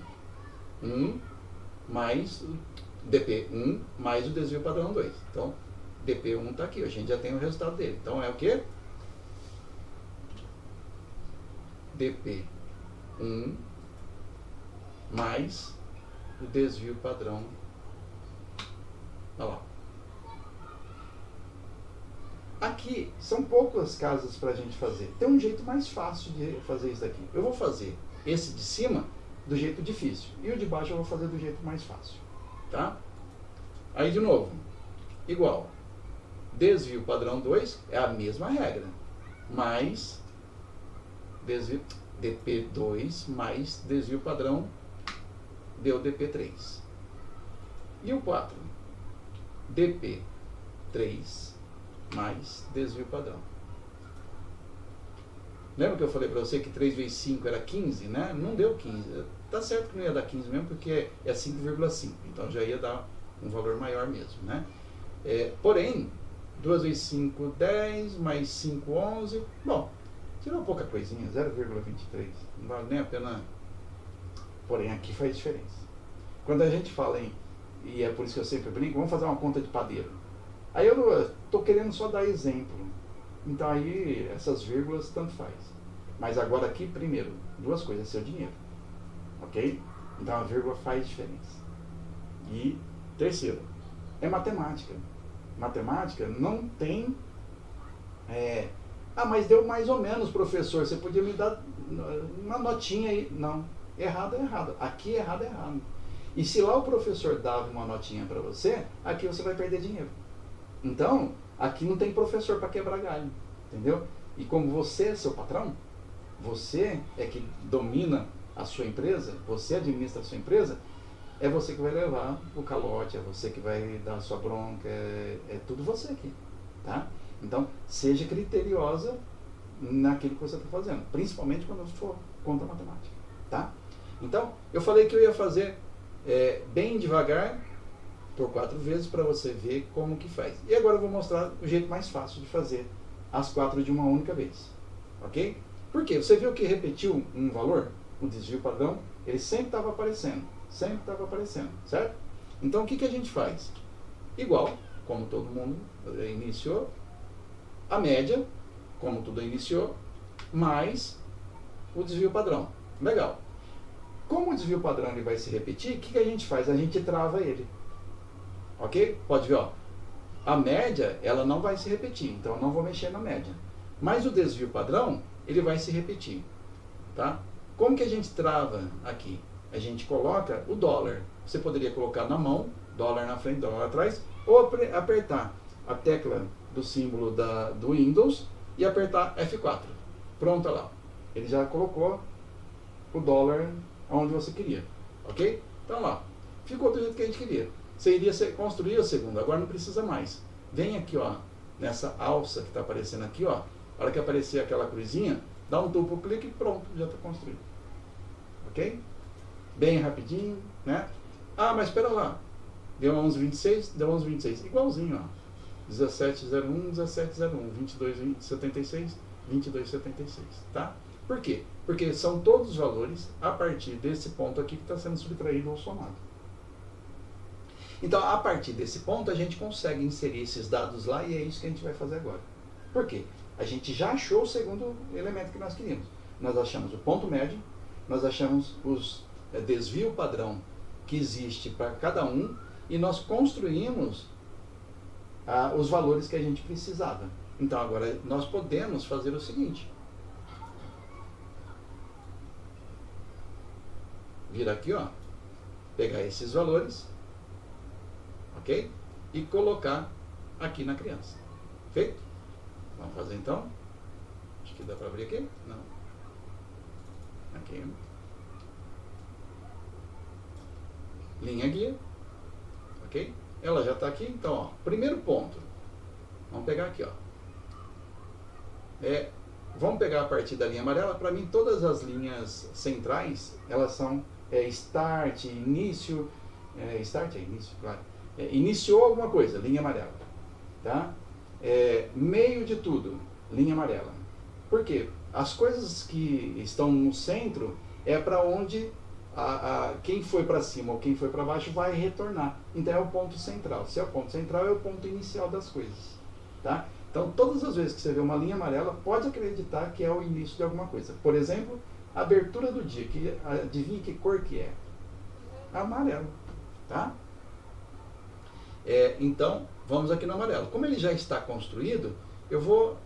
1 mais o DP1 mais o desvio padrão 2. Então, DP1 está aqui, a gente já tem o resultado dele. Então é o que? DP1 mais o desvio padrão. Olha lá. Aqui são poucas casas para a gente fazer. Tem um jeito mais fácil de fazer isso daqui. Eu vou fazer esse de cima do jeito difícil. E o de baixo eu vou fazer do jeito mais fácil. Tá? Aí de novo. Igual. Desvio padrão 2 é a mesma regra. Mais desvio DP2 mais desvio padrão deu DP3. E o 4? DP3 mais desvio padrão. Lembra que eu falei para você que 3 vezes 5 era 15, né? Não deu 15. Tá certo que não ia dar 15 mesmo, porque é 5,5. Então já ia dar um valor maior mesmo, né? Porém, 2 vezes 5, 10, mais 5, 11. Bom, tirou pouca coisinha, 0,23. Não vale nem a pena. Porém, aqui faz diferença. Quando a gente fala em, e é por isso que eu sempre brinco, vamos fazer uma conta de padeiro. Aí eu estou querendo só dar exemplo. Então aí essas vírgulas tanto faz. Mas agora aqui, primeiro, duas coisas, seu dinheiro. Ok? Então a vírgula faz diferença. E terceiro, é matemática. Matemática não tem... mas deu mais ou menos, professor, você podia me dar uma notinha aí. Não, errado é errado. Aqui errado é errado. E se lá o professor dava uma notinha para você, aqui você vai perder dinheiro. Então, aqui não tem professor para quebrar galho, entendeu? E como você é seu patrão, você é que domina a sua empresa, você administra a sua empresa, é você que vai levar o calote, é você que vai dar a sua bronca, é tudo você aqui, tá? Então, seja criteriosa naquilo que você está fazendo, principalmente quando for conta matemática, tá? Então, eu falei que eu ia fazer bem devagar, por 4 vezes, para você ver como que faz. E agora eu vou mostrar o jeito mais fácil de fazer as 4 de uma única vez, ok? Por quê? Você viu que repetiu um valor, o desvio padrão, ele sempre estava aparecendo, certo? Então, o que a gente faz? Igual, como todo mundo iniciou, a média, como tudo iniciou, mais o desvio padrão. Legal. Como o desvio padrão ele vai se repetir, o que a gente faz? A gente trava ele. Ok? Pode ver, ó. A média, ela não vai se repetir, então eu não vou mexer na média. Mas o desvio padrão, ele vai se repetir. Tá? Como que a gente trava aqui? A gente coloca o dólar. Você poderia colocar na mão, dólar na frente, dólar atrás, ou apertar a tecla do símbolo do Windows e apertar F4. Pronto, lá. Ele já colocou o dólar onde você queria. Ok? Então lá. Ficou do jeito que a gente queria. Você iria construir a segunda, agora não precisa mais. Vem aqui, ó, nessa alça que está aparecendo aqui, ó. A hora que aparecer aquela cruzinha, dá um duplo clique e pronto, já está construído. Ok? Bem rapidinho, né? Ah, mas espera lá. Deu 11,26, deu 11,26. Igualzinho, ó. 17,01, 17,01, 22,76, 22,76, tá? Por quê? Porque são todos os valores a partir desse ponto aqui que está sendo subtraído ou somado. Então, a partir desse ponto, a gente consegue inserir esses dados lá e é isso que a gente vai fazer agora. Por quê? A gente já achou o segundo elemento que nós queríamos. Nós achamos o ponto médio, nós achamos os desvio padrão que existe para cada um e nós construímos os valores que a gente precisava. Então, agora nós podemos fazer o seguinte. Vir aqui, ó, pegar esses valores, ok? E colocar aqui na criança. Feito? Vamos fazer então. Acho que dá para abrir aqui? Não. Aqui. Linha guia. Ok? Ela já está aqui. Então, ó, primeiro ponto. Vamos pegar aqui, ó. Vamos pegar a partir da linha amarela. Para mim, todas as linhas centrais, elas são start, início. Start é início, claro. Iniciou alguma coisa, linha amarela. Tá? Meio de tudo, linha amarela. Por quê? As coisas que estão no centro é para onde quem foi para cima ou quem foi para baixo vai retornar. Então é o ponto central. Se é o ponto central, é o ponto inicial das coisas. Tá? Então, todas as vezes que você vê uma linha amarela, pode acreditar que é o início de alguma coisa. Por exemplo, a abertura do dia. Adivinha que cor que é? Amarelo. Tá? Então, vamos aqui no amarelo. Como ele já está construído, eu vou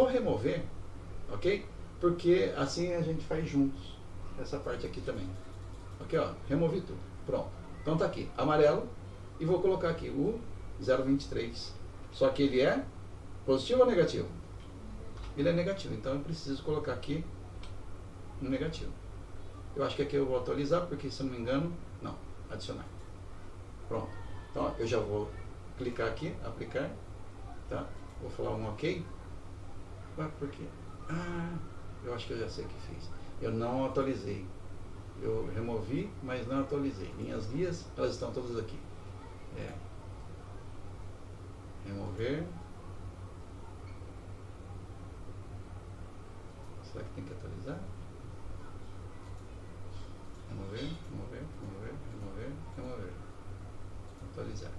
remover, ok? Porque assim a gente faz juntos. Essa parte aqui também. Ok, ó, removi tudo. Pronto. Então tá aqui, amarelo. E vou colocar aqui o 0,23. Só que ele é positivo ou negativo? Ele é negativo, então eu preciso colocar aqui um negativo. Eu acho que aqui eu vou atualizar, porque se eu não me engano, não, adicionar. Pronto. Então eu já vou clicar aqui, aplicar, tá? Vou falar um ok. Por quê? Eu acho que eu já sei o que fiz. Eu não atualizei. Eu removi, mas não atualizei. Minhas guias, elas estão todas aqui. Remover. Será que tem que atualizar? remover, atualizar,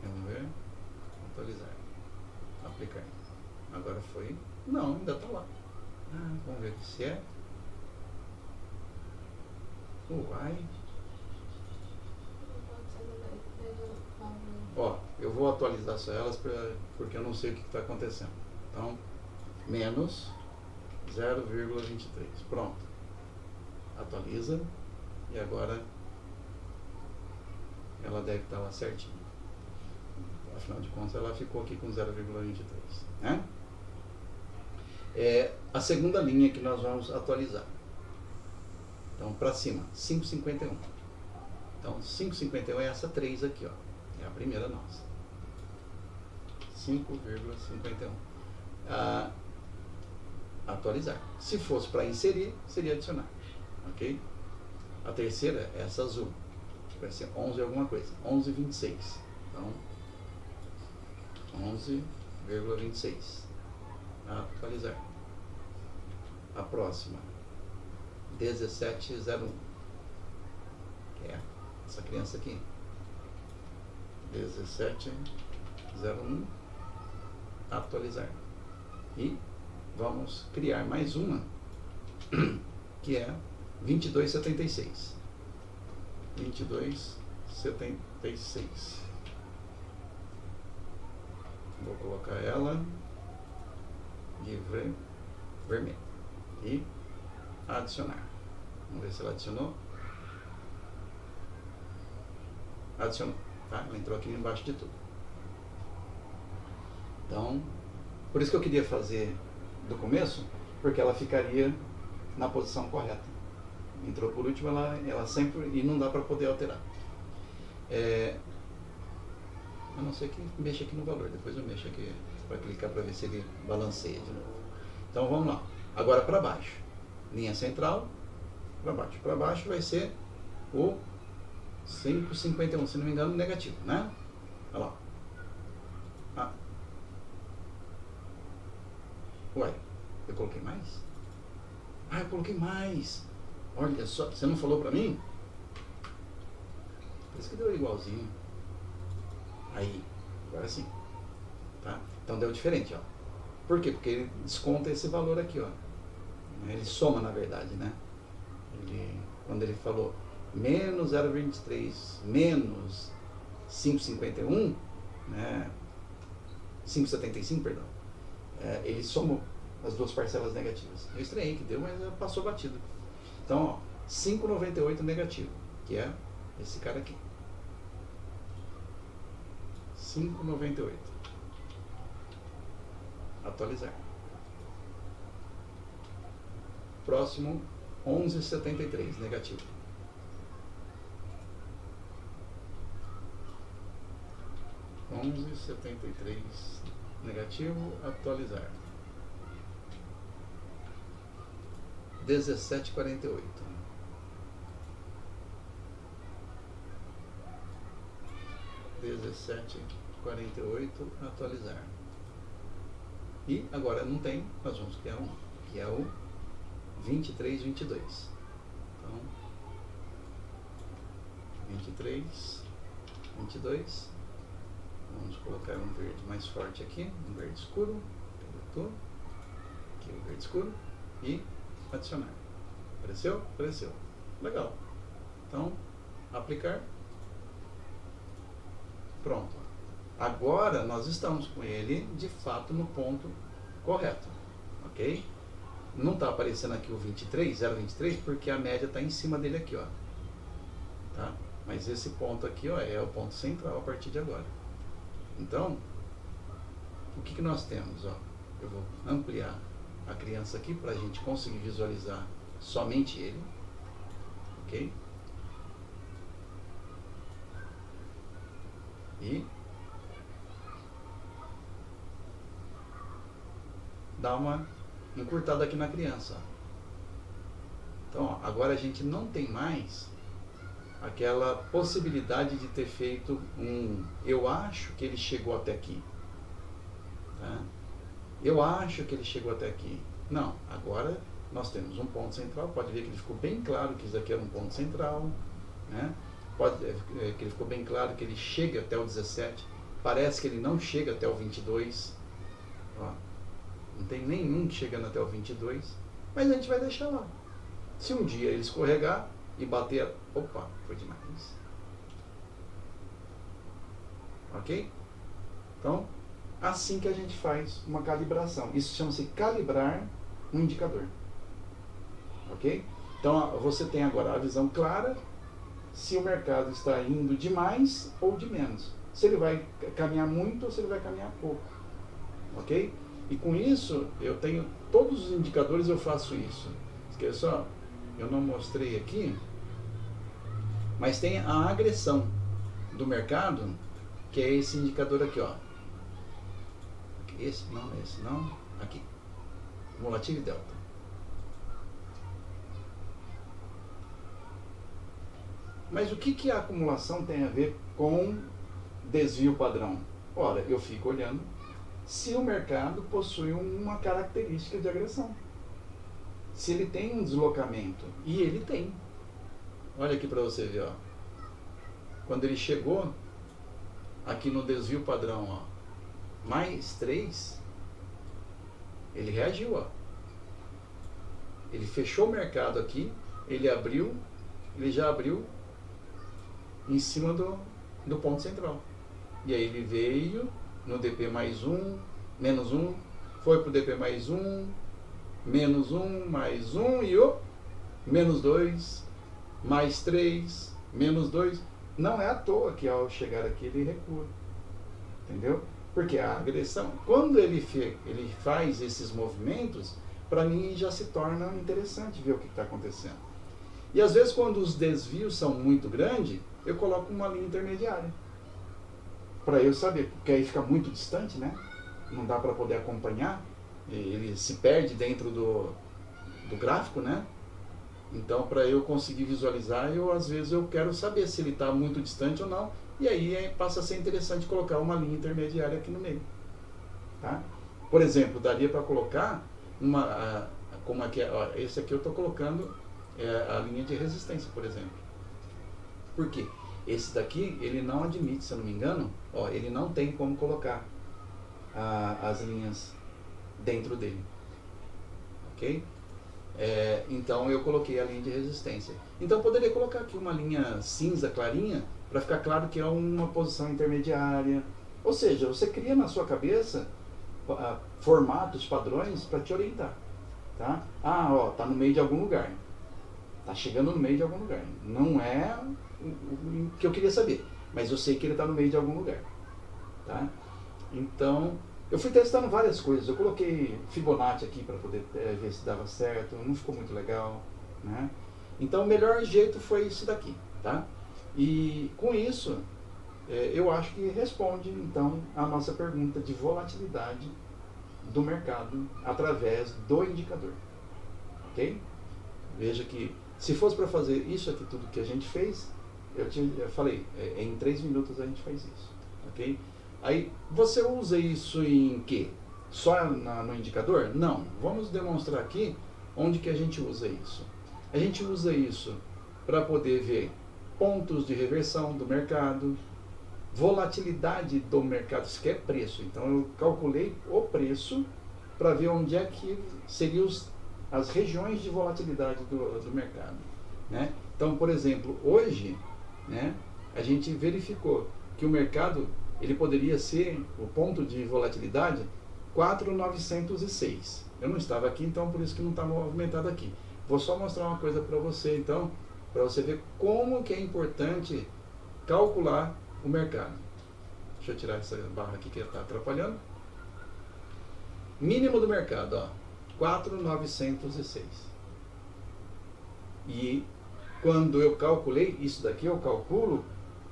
remover, atualizar, aplicar. Agora foi, não, ainda está lá. Vamos ver se é. Uai. Ó, eu vou atualizar só elas porque eu não sei o que está acontecendo. Então, menos 0,23. Pronto. Atualiza. E agora ela deve estar lá certinho. Afinal de contas, ela ficou aqui com 0,23. Né? É a segunda linha que nós vamos atualizar. Então, para cima, 5,51. Então, 5,51 é essa 3 aqui, ó. É a primeira nossa. 5,51. Atualizar. Se fosse para inserir, seria adicionar. Ok? A terceira é essa azul, que vai ser 11 alguma coisa. 11,26. Então, 11,26. Atualizar. A próxima, 17,01. Que é essa criança aqui. 17,01. Atualizar. E vamos criar mais uma, que é 22,76. 22,76. Vou colocar ela de vermelho e adicionar. Vamos ver se ela adicionou. Adicionou, tá? Ela entrou aqui embaixo de tudo. Então, por isso que eu queria fazer do começo, porque ela ficaria na posição correta. Entrou por último, ela sempre, e não dá para poder alterar. A não ser que mexa aqui no valor, depois eu mexo aqui para clicar para ver se ele balanceia de novo. Então vamos lá, agora para baixo, linha central, para baixo. Para baixo vai ser o 5,51, se não me engano, negativo, né? Olha lá. Ué, eu coloquei mais? Eu coloquei mais. Olha só, você não falou pra mim? Por isso que deu igualzinho. Aí, agora sim. Tá? Então deu diferente, ó. Por quê? Porque ele desconta esse valor aqui, ó. Ele soma, na verdade, né? Quando ele falou menos 0,23 menos 5,51, né? 5,75, perdão. Ele somou as duas parcelas negativas. Eu estranhei que deu, mas passou batido. Então, ó, 5,98 negativo, que é esse cara aqui. 5,98. Atualizar. Próximo, 11,73 negativo. 11,73 negativo, atualizar. 17,48. 17,48, atualizar. E agora não tem, nós vamos criar um, que é o 23,22. Então, 23,22. Vamos colocar um verde mais forte aqui, um verde escuro. Aqui o verde escuro. E adicionar. Apareceu? Apareceu. Legal. Então, aplicar. Pronto. Agora nós estamos com ele de fato no ponto correto. Ok? Não está aparecendo aqui o 23, 0,23, porque a média está em cima dele aqui, ó. Tá? Mas esse ponto aqui, ó, é o ponto central a partir de agora. Então, o que nós temos? Ó? Eu vou ampliar a criança aqui para a gente conseguir visualizar somente ele. Ok? E dá uma encurtada aqui na criança. Então, ó, agora a gente não tem mais aquela possibilidade de ter feito eu acho que ele chegou até aqui. Tá? Eu acho que ele chegou até aqui. Não, agora nós temos um ponto central, pode ver que ele ficou bem claro que isso aqui era um ponto central, né? Pode ver que ele ficou bem claro que ele chega até o 17, parece que ele não chega até o 22, ó, não tem nenhum chegando até o 22, mas a gente vai deixar lá. Se um dia ele escorregar e bater, opa, foi demais. Ok? Então, assim que a gente faz uma calibração. Isso chama-se calibrar um indicador. Ok? Então, você tem agora a visão clara se o mercado está indo de mais ou de menos. Se ele vai caminhar muito ou se ele vai caminhar pouco. Ok? E com isso, eu tenho todos os indicadores, eu faço isso. Esqueça só, eu não mostrei aqui, mas tem a agressão do mercado, que é esse indicador aqui, ó. Esse não, aqui. Volatil e delta. Mas o que a acumulação tem a ver com desvio padrão? Ora, eu fico olhando se o mercado possui uma característica de agressão. Se ele tem um deslocamento, e ele tem. Olha aqui para você ver, ó. Quando ele chegou aqui no desvio padrão, ó, mais 3, ele reagiu, ó. Ele fechou o mercado aqui, ele já abriu em cima do ponto central. E aí ele veio no DP mais 1, menos 1, foi para o DP mais 1, menos 1, mais 1 e o menos 2, mais 3, menos 2. Não é à toa que ao chegar aqui ele recua. Entendeu? Porque a agressão, quando ele faz esses movimentos, para mim já se torna interessante ver o que está acontecendo. E às vezes quando os desvios são muito grandes, eu coloco uma linha intermediária. Para eu saber, porque aí fica muito distante, né? Não dá para poder acompanhar, ele se perde dentro do gráfico, né? Então, para eu conseguir visualizar, às vezes eu quero saber se ele está muito distante ou não, e aí passa a ser interessante colocar uma linha intermediária aqui no meio. Tá? Por exemplo, daria para colocar como aqui, ó, esse aqui eu estou colocando a linha de resistência, por exemplo. Por quê? Esse daqui, ele não admite, se eu não me engano, ó, ele não tem como colocar as linhas dentro dele. Ok? Então eu coloquei a linha de resistência. Então eu poderia colocar aqui uma linha cinza clarinha para ficar claro que é uma posição intermediária. Ou seja, você cria na sua cabeça formatos, padrões para te orientar. Tá? Ó, tá no meio de algum lugar. Tá chegando no meio de algum lugar. Não é o que eu queria saber, mas eu sei que ele está no meio de algum lugar. Tá? Então, eu fui testando várias coisas. Eu coloquei Fibonacci aqui para poder ver se dava certo. Não ficou muito legal, né? Então, o melhor jeito foi isso daqui, tá? E com isso, eu acho que responde, então, a nossa pergunta de volatilidade do mercado através do indicador. Ok? Veja que, se fosse para fazer isso aqui tudo que a gente fez, eu falei, em 3 minutos a gente faz isso. Ok? Aí, você usa isso em quê? Só no indicador? Não. Vamos demonstrar aqui onde que a gente usa isso. A gente usa isso para poder ver pontos de reversão do mercado, volatilidade do mercado, isso que é preço. Então, eu calculei o preço para ver onde é que seriam as regiões de volatilidade do mercado. Né? Então, por exemplo, hoje, né, a gente verificou que o mercado ele poderia ser, o ponto de volatilidade, 4.906. Eu não estava aqui, então por isso que não está movimentado aqui. Vou só mostrar uma coisa para você, então, para você ver como que é importante calcular o mercado. Deixa eu tirar essa barra aqui que está atrapalhando. Mínimo do mercado, ó, 4.906. E quando eu calculei, isso daqui eu calculo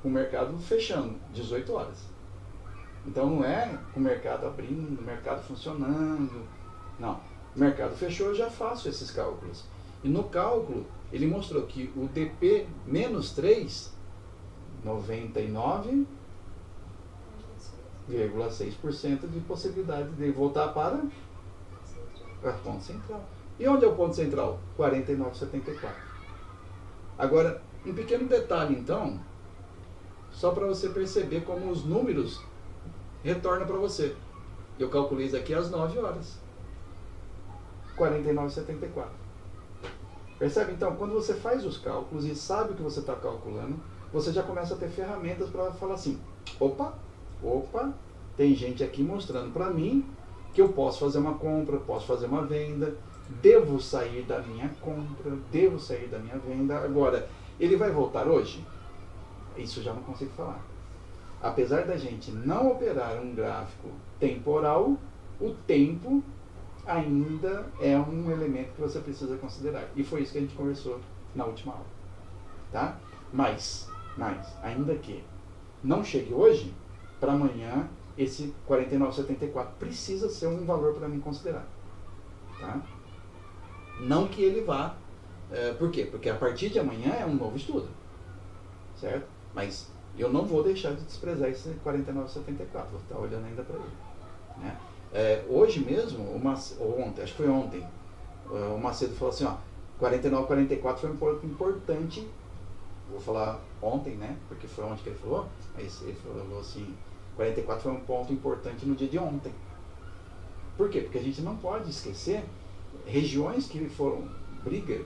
o mercado fechando, 18 horas. Então não é o mercado abrindo, o mercado funcionando. Não. O mercado fechou, eu já faço esses cálculos. E no cálculo, ele mostrou que o DP menos 3, 99,6% de possibilidade de voltar para a ponto central. E onde é o ponto central? 49,74. Agora, um pequeno detalhe então, só para você perceber como os números retornam para você. Eu calculei isso aqui às 9 horas. 49,74. Percebe? Então, quando você faz os cálculos e sabe o que você está calculando, você já começa a ter ferramentas para falar assim, opa, tem gente aqui mostrando para mim que eu posso fazer uma compra, posso fazer uma venda, devo sair da minha compra, devo sair da minha venda. Agora, ele vai voltar hoje? Isso eu já não consigo falar. Apesar da gente não operar um gráfico temporal, o tempo ainda é um elemento que você precisa considerar. E foi isso que a gente conversou na última aula. Tá? Mas, ainda que não chegue hoje, para amanhã, esse 49,74 precisa ser um valor para mim considerar. Tá? Não que ele vá... por quê? Porque a partir de amanhã é um novo estudo. Certo? Mas eu não vou deixar de desprezar esse 49,74. Vou estar olhando ainda para ele. Né? Hoje mesmo, ou ontem, acho que foi ontem, o Macedo falou assim, ó, 49,44 foi um ponto importante, vou falar ontem, né, porque foi ontem que ele falou, mas ele falou assim, 44 foi um ponto importante no dia de ontem. Por quê? Porque a gente não pode esquecer regiões que foram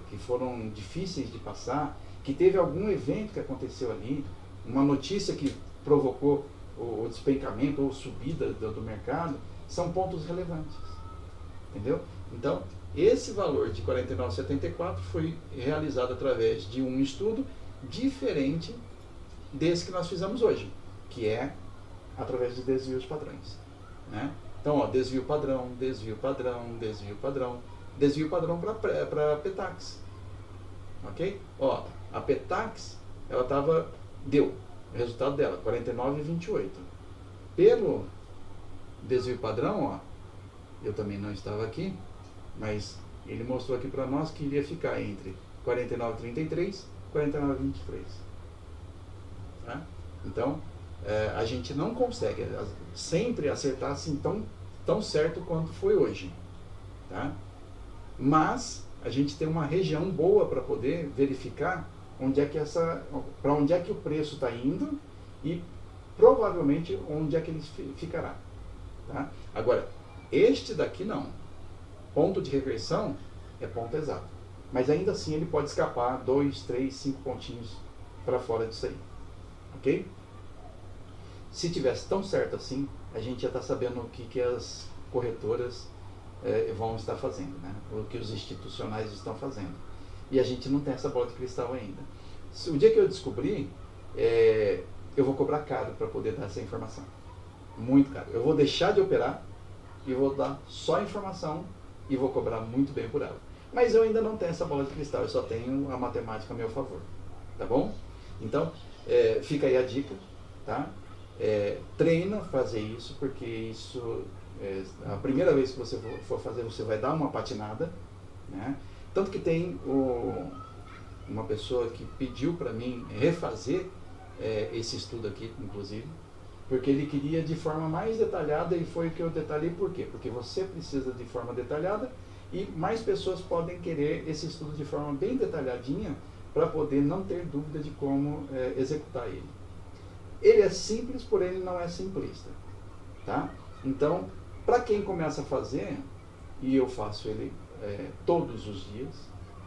que foram difíceis de passar, que teve algum evento que aconteceu ali, uma notícia que provocou o despencamento ou subida do mercado, são pontos relevantes. Entendeu? Então, esse valor de 49,74 foi realizado através de um estudo diferente desse que nós fizemos hoje, que é através de desvios padrões. Né? Então, ó, desvio padrão, desvio padrão, desvio padrão, desvio padrão para Petax. Ok? Ó, a Petax, ela deu o resultado dela, 49,28. Pelo desvio padrão, ó, eu também não estava aqui, mas ele mostrou aqui para nós que iria ficar entre 49,33 e 49,23. Tá? Então, a gente não consegue sempre acertar assim tão certo quanto foi hoje. Tá? Mas a gente tem uma região boa para poder verificar para onde é que o preço está indo e provavelmente onde é que ele ficará. Tá? Agora, este daqui não. Ponto de reversão é ponto exato. Mas ainda assim ele pode escapar 2, 3, 5 pontinhos para fora disso aí. Ok? Se tivesse tão certo assim, a gente já está sabendo o que as corretoras vão estar fazendo, né? O que os institucionais estão fazendo. E a gente não tem essa bola de cristal ainda. O dia que eu descobrir, eu vou cobrar caro para poder dar essa informação. Muito caro. Eu vou deixar de operar e vou dar só informação e vou cobrar muito bem por ela. Mas eu ainda não tenho essa bola de cristal, eu só tenho a matemática a meu favor. Tá bom? Então, fica aí a dica, tá? Treina fazer isso, porque isso, a primeira vez que você for fazer, você vai dar uma patinada, né? Tanto que tem uma pessoa que pediu para mim refazer esse estudo aqui, inclusive, porque ele queria de forma mais detalhada, e foi o que eu detalhei. Por quê? Porque você precisa de forma detalhada e mais pessoas podem querer esse estudo de forma bem detalhadinha para poder não ter dúvida de como executar ele. Ele é simples, porém ele não é simplista. Tá? Então, para quem começa a fazer, e eu faço ele todos os dias,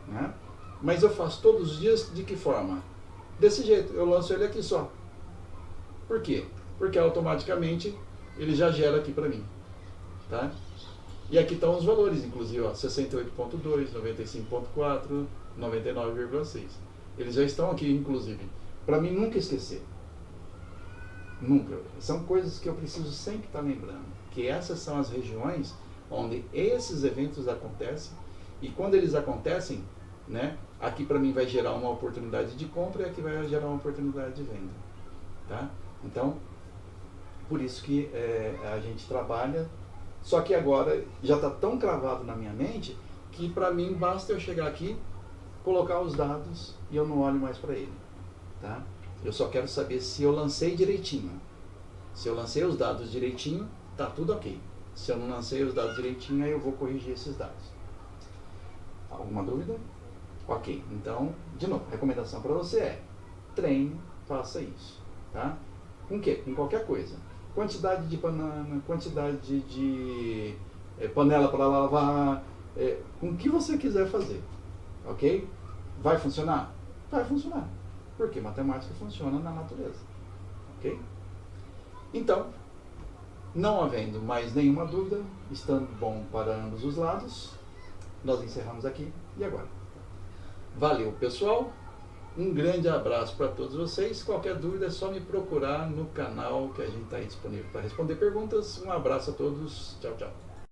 né? Mas eu faço todos os dias de que forma? Desse jeito, eu lanço ele aqui só. Por quê? Porque automaticamente ele já gera aqui para mim. Tá? E aqui estão os valores, inclusive, 68.2, 95.4, 99,6. Eles já estão aqui, inclusive, para mim nunca esquecer. Nunca. São coisas que eu preciso sempre estar lembrando, que essas são as regiões onde esses eventos acontecem, e quando eles acontecem, né, aqui para mim vai gerar uma oportunidade de compra e aqui vai gerar uma oportunidade de venda. Tá? Então, por isso que a gente trabalha, só que agora já está tão cravado na minha mente que para mim basta eu chegar aqui, colocar os dados e eu não olho mais para ele. Tá? Eu só quero saber se eu lancei direitinho. Se eu lancei os dados direitinho, tá tudo ok. Se eu não lancei os dados direitinho, aí eu vou corrigir esses dados. Alguma dúvida? Ok, então, de novo, a recomendação para você é treine, faça isso, tá? Com o quê? Com qualquer coisa. Quantidade de banana, quantidade de panela para lavar, com o que você quiser fazer, ok? Vai funcionar? Vai funcionar, porque matemática funciona na natureza, ok? Então, não havendo mais nenhuma dúvida, estando bom para ambos os lados, nós encerramos aqui e agora. Valeu, pessoal! Um grande abraço para todos vocês. Qualquer dúvida é só me procurar no canal que a gente está aí disponível para responder perguntas. Um abraço a todos. Tchau, tchau.